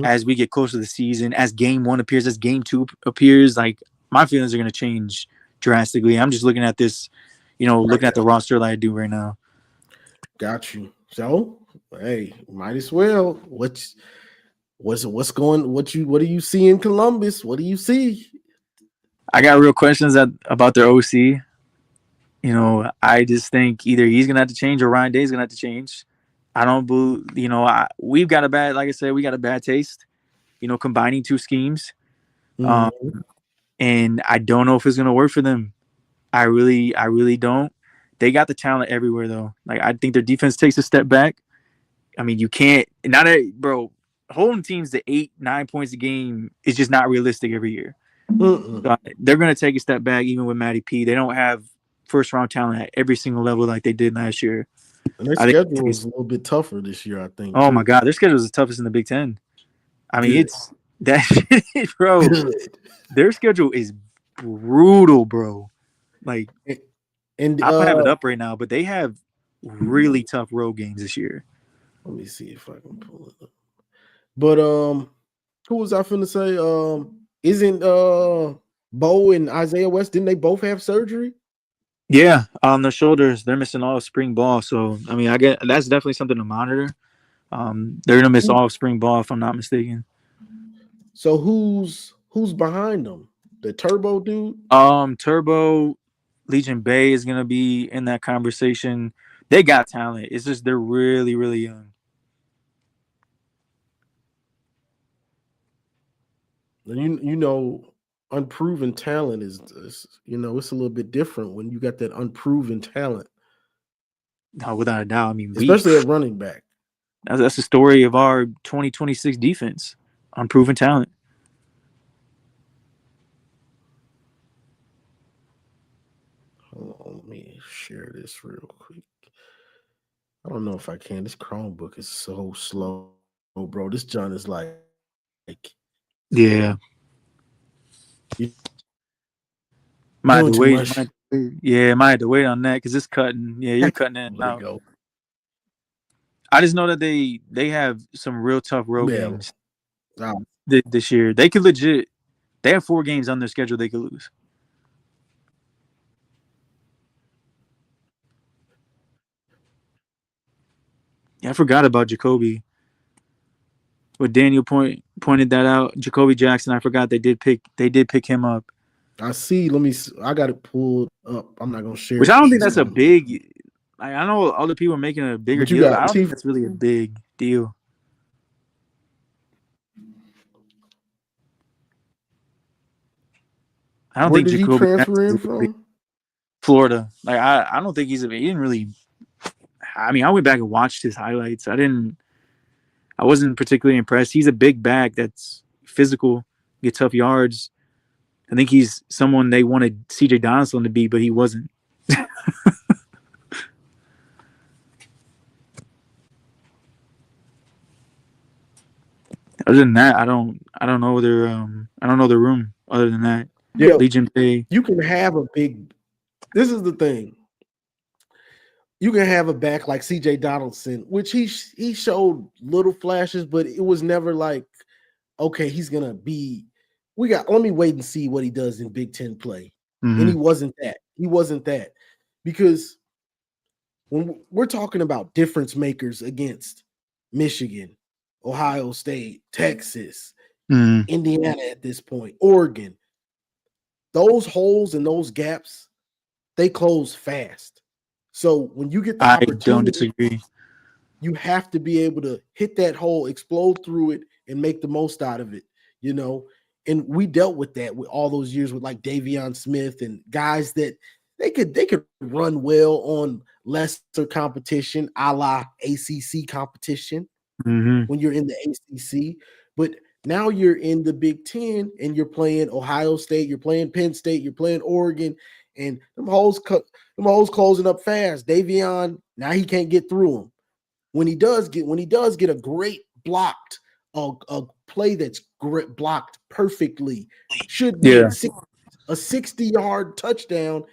as we get closer to the season, as game one appears, as game two appears. Like my feelings are gonna change drastically. I'm just looking at this, looking at the roster like I do right now. Got you. So, hey, might as well. What's going? What do you see in Columbus? What do you see? I got real questions about their OC. I just think either he's gonna have to change or Ryan Day's gonna have to change. I don't believe. We've got a bad, like I said, we got a bad taste. Combining 2 schemes, and I don't know if it's gonna work for them. I really don't. They got the talent everywhere though. Like I think their defense takes a step back. I mean, you can't bro. Holding teams to 8-9 points a game is just not realistic every year. So they're gonna take a step back even with Matty P. They don't have first round talent at every single level like they did last year. And their schedule is a little bit tougher this year, I think. Oh my God, their schedule is the toughest in the Big Ten. I mean, it's that shit, bro. Their schedule is brutal, bro. Like, and I don't have it up right now, but they have really tough road games this year. Let me see if I can pull it up. But who was I finna say? Isn't Bo and Isaiah West? Didn't they both have surgery? Yeah, on their shoulders, they're missing all of spring ball. So I mean, I get that's definitely something to monitor. They're gonna miss all of spring ball if I'm not mistaken. So who's behind them? The Turbo dude? Turbo, Legion Bay is gonna be in that conversation. They got talent. It's just they're really, really young. Unproven talent is it's a little bit different when you got that unproven talent. No, without a doubt. I mean, especially at running back. That's the story of our 2026 defense. Unproven talent. Hold on, let me share this real quick. I don't know if I can. This Chromebook is so slow, bro. This John is like yeah. Might have to wait. Might have to wait on that because it's cutting. Yeah, you're cutting it out. Go. I just know that they have some real tough road games this year. They could legit. They have 4 games on their schedule they could lose. Yeah, I forgot about Jacoby. But Daniel pointed that out. Jacoby Jackson. I forgot they did pick him up. I see. I got it pulled up. I'm not gonna share. Which I don't think that's a big. I know other people are making a bigger deal. I don't think that's really a big deal. I don't think Jacoby did he transfer in from? Florida. Like I don't think he didn't really. I mean, I went back and watched his highlights. I wasn't particularly impressed. He's a big back that's physical, get tough yards. I think he's someone they wanted C.J. Donaldson to be, but he wasn't. Other than that, I don't know their I don't know their room. Other than that, Yeah, Legion Bay. you can have a big. This is the thing. You can have a back like C.J. Donaldson, which he showed little flashes, but it was never like, okay, he's gonna be. Let me wait and see what he does in Big Ten play. And he wasn't that. He wasn't that because when we're talking about difference makers against Michigan, Ohio State, Texas, Indiana at this point, Oregon, those holes and those gaps, they close fast. So when you get the I opportunity, don't disagree. you have to be able to hit that hole, explode through it, and make the most out of it, you know. And we dealt with that with all those years with like Davion Smith and guys that they could run well on lesser competition, a la ACC competition when you're in the ACC. But now you're in the Big Ten and you're playing Ohio State, you're playing Penn State, you're playing Oregon, and them holes closing up fast. Davion, now he can't get through them. When he does get a great blocked, a play that's great, blocked perfectly, should be a 60-yard touchdown.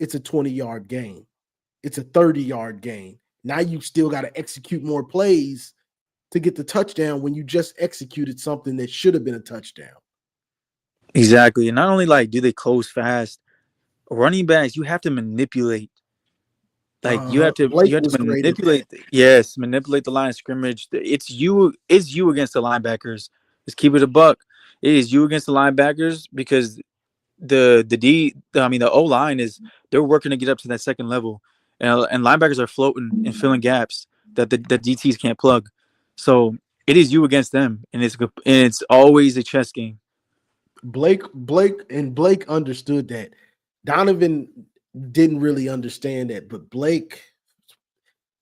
It's a 20-yard gain. It's a 30-yard gain. Now you still got to execute more plays to get the touchdown when you just executed something that should have been a touchdown. Exactly. And not only like do they close fast, running backs, you have to manipulate. Like you have to manipulate. Manipulate the line of scrimmage. It's you against the linebackers. Let's keep it a buck. It is you against the linebackers because the O line they're working to get up to that second level, and linebackers are floating and filling gaps that the DTs can't plug. So it is you against them, and it's always a chess game. Blake understood that. Donovan didn't really understand that, but Blake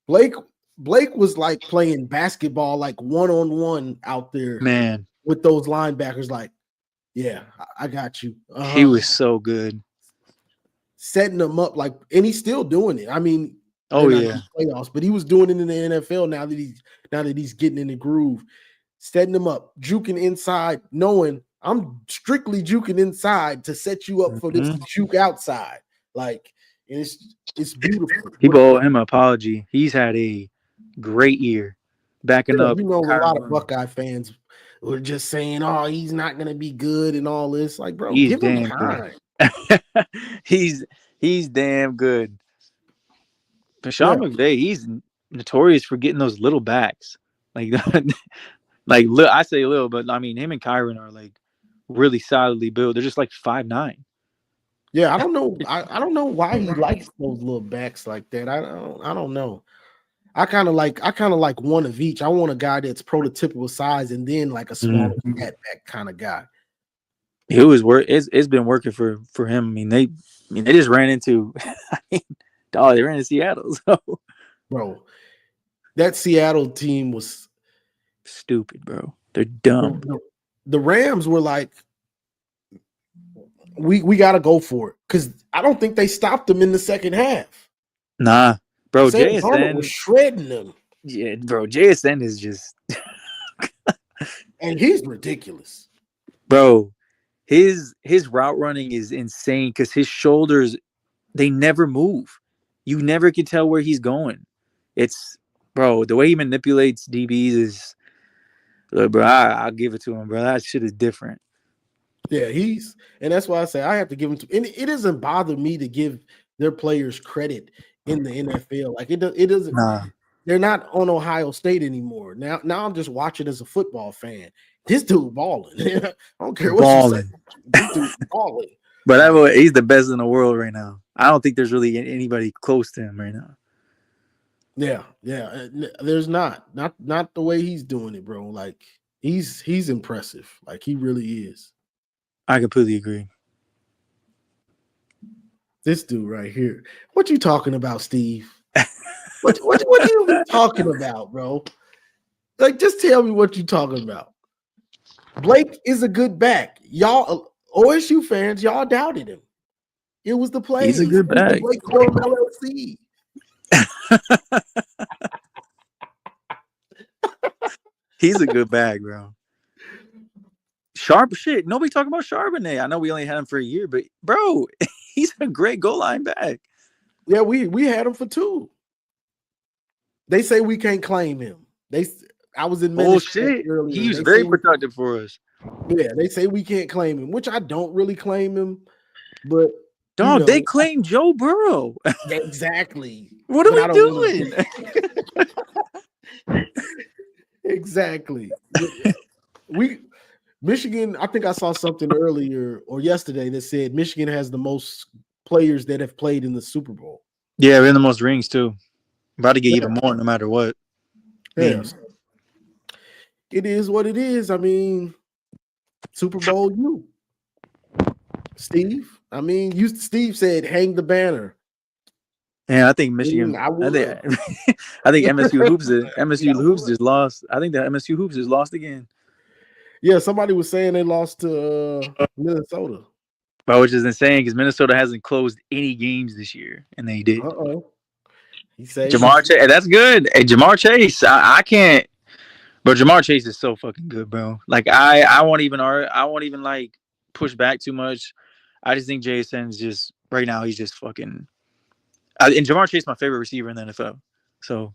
was like playing basketball, like one-on-one out there, man, with those linebackers. Like, yeah, I got you. He was so good, setting them up like, and he's still doing it. I mean, playoffs, but he was doing it in the NFL now that he's getting in the groove, setting them up, juking inside, knowing I'm strictly juking inside to set you up for this juke outside. Like, and it's beautiful. People owe him an apology. He's had a great year backing up. You know, a lot of Buckeye fans were just saying, "Oh, he's not going to be good," and all this. Like, bro, give him time. He's damn good. But Sean McVay, he's notorious for getting those little backs. Like, I say little, but I mean him and Kyron are like really solidly built. They're just like 5'9". Yeah, I don't know. I don't know why he likes those little backs like that. I don't know. I kind of like one of each. I want a guy that's prototypical size and then like a smaller back kind of guy. It was it's been working for him. I mean they just ran into they ran into Seattle. So bro, that Seattle team was stupid, bro. They're dumb. The Rams were like, we got to go for it because I don't think they stopped them in the second half. Nah, bro. JSN was shredding them. Yeah, bro. JSN is just, and he's ridiculous, bro. His route running is insane because his shoulders, they never move. You never can tell where he's going. It's, bro, the way he manipulates DBs is, look, bro, I'll give it to him, bro. That shit is different. Yeah, and that's why I say I have to give him and it doesn't bother me to give their players credit in the NFL. Like it doesn't. Nah. They're not on Ohio State anymore. Now I'm just watching as a football fan. This dude balling. I don't care what you say. This dude balling. But he's the best in the world right now. I don't think there's really anybody close to him right now. Yeah. There's not the way he's doing it, bro. Like he's impressive. Like he really is. I completely agree. This dude right here. What you talking about, Steve? What you talking about, bro? Like, just tell me what you talking about. Blake is a good back. Y'all, OSU fans, y'all doubted him. It was the plays. He's a good It was the bag. Blake Corum LLC. He's a good bag, bro. Sharp shit. Nobody talking about Charbonnet. I know we only had him for a year, but bro, he's a great goal line back. Yeah, we had him for 2. They say we can't claim him. I was in Bullshit. earlier. He was very productive for us. Yeah, they say we can't claim him, which I don't really claim him, but Dog, they claim Joe Burrow. Exactly. What are we doing? Exactly. Michigan, I think I saw something earlier or yesterday that said Michigan has the most players that have played in the Super Bowl. Yeah, we're in the most rings too. About to get even more no matter what. Yes. It is what it is. I mean, Super Bowl you. Steve. I mean, Steve said hang the banner. Yeah, I think Michigan. I think MSU hoops. MSU hoops just lost. I think that MSU hoops just lost again. Yeah, somebody was saying they lost to Minnesota. But which is insane because Minnesota hasn't closed any games this year, and they did. He said Jamar Chase. That's good. Hey, Jamar Chase. I can't. But Jamar Chase is so fucking good, bro. Like I won't even like push back too much. I just think Jason's just right now. He's just fucking. And Jamar Chase is my favorite receiver in the NFL. So.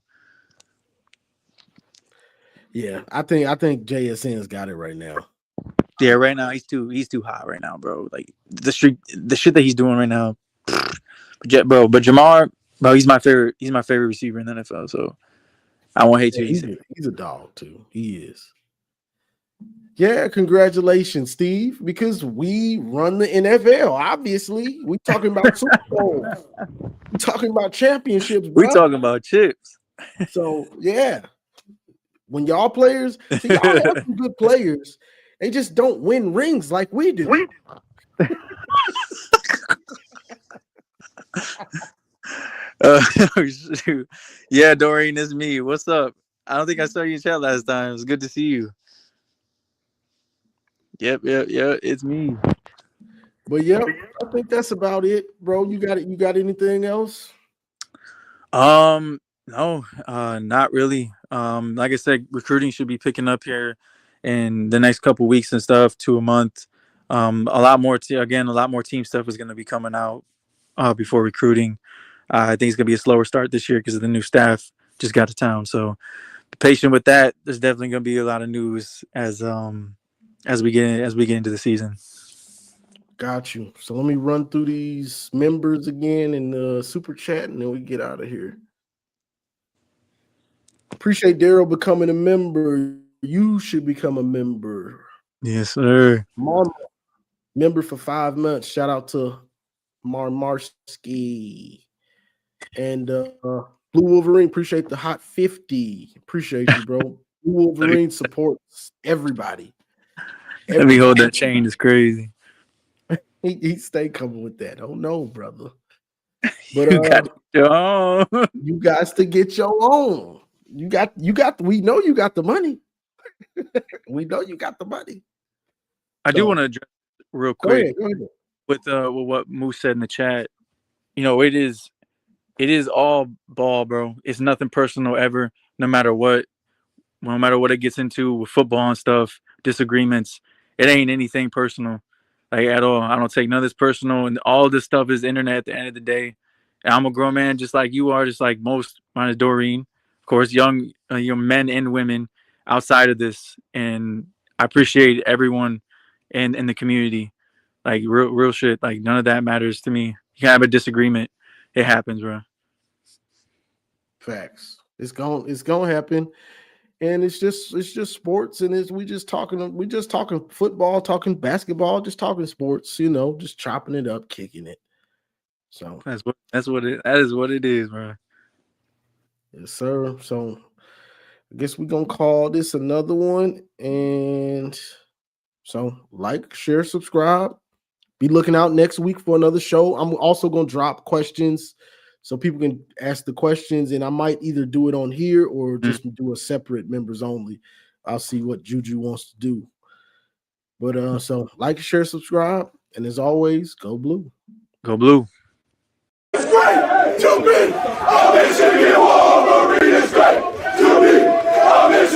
Yeah, I think JSN's got it right now. Yeah, right now he's too hot right now, bro. Like the shit that he's doing right now, bro. But Jamar, bro, he's my favorite receiver in the NFL. So I won't hate you. He's a dog too. He is. Yeah, congratulations, Steve. Because we run the NFL. Obviously, we talking about Super Bowl. We talking about championships. Bro. We talking about chips. So yeah, when y'all players, see, y'all have some good players. They just don't win rings like we do. Yeah, Doreen, it's me. What's up? I don't think I saw you in chat last time. It was good to see you. Yep, it's me. But yeah, I think that's about it, bro. You got anything else? No, not really. Like I said, recruiting should be picking up here in the next couple weeks and stuff to a month. A lot more team stuff is going to be coming out before recruiting. I think it's going to be a slower start this year because of the new staff just got to town. So be patient with that. There's definitely going to be a lot of news as we get into the season. Got you. So let me run through these members again in the super chat, and then we get out of here. Appreciate Daryl becoming a member. You should become a member. Yes, sir. Member for 5 months. Shout out to Marski. And Blue Wolverine, appreciate the hot 50. Appreciate you, bro. Blue Wolverine supports everybody. Let me hold that chain. It's crazy. He stay coming with that. Oh no, brother. But you guys to get your own. You got. We know you got the money. We know you got the money. I do want to address real quick go ahead. With what Moose said in the chat. You know, it is all ball, bro. It's nothing personal ever. No matter what it gets into with football and stuff, disagreements, it ain't anything personal, like at all. I don't take none of this personal, and all this stuff is internet at the end of the day. And I'm a grown man, just like you are, just like most, minus Doreen, of course, young men and women outside of this. And I appreciate everyone in the community, like real shit. Like none of that matters to me. You can have a disagreement, it happens, bro. Facts. It's gonna happen. And it's just sports, and we just talking football, talking basketball, just talking sports, just chopping it up, kicking it. So that is what it is, bro. Yes, sir. So I guess we're gonna call this another one. And so like, share, subscribe. Be looking out next week for another show. I'm also gonna drop questions so people can ask the questions, and I might either do it on here or just do a separate members only. I'll see what Juju wants to do. But so like, share, subscribe, and as always, go blue. Go blue. It's great to be a Michigan Wolverine. It's great to be a Michigan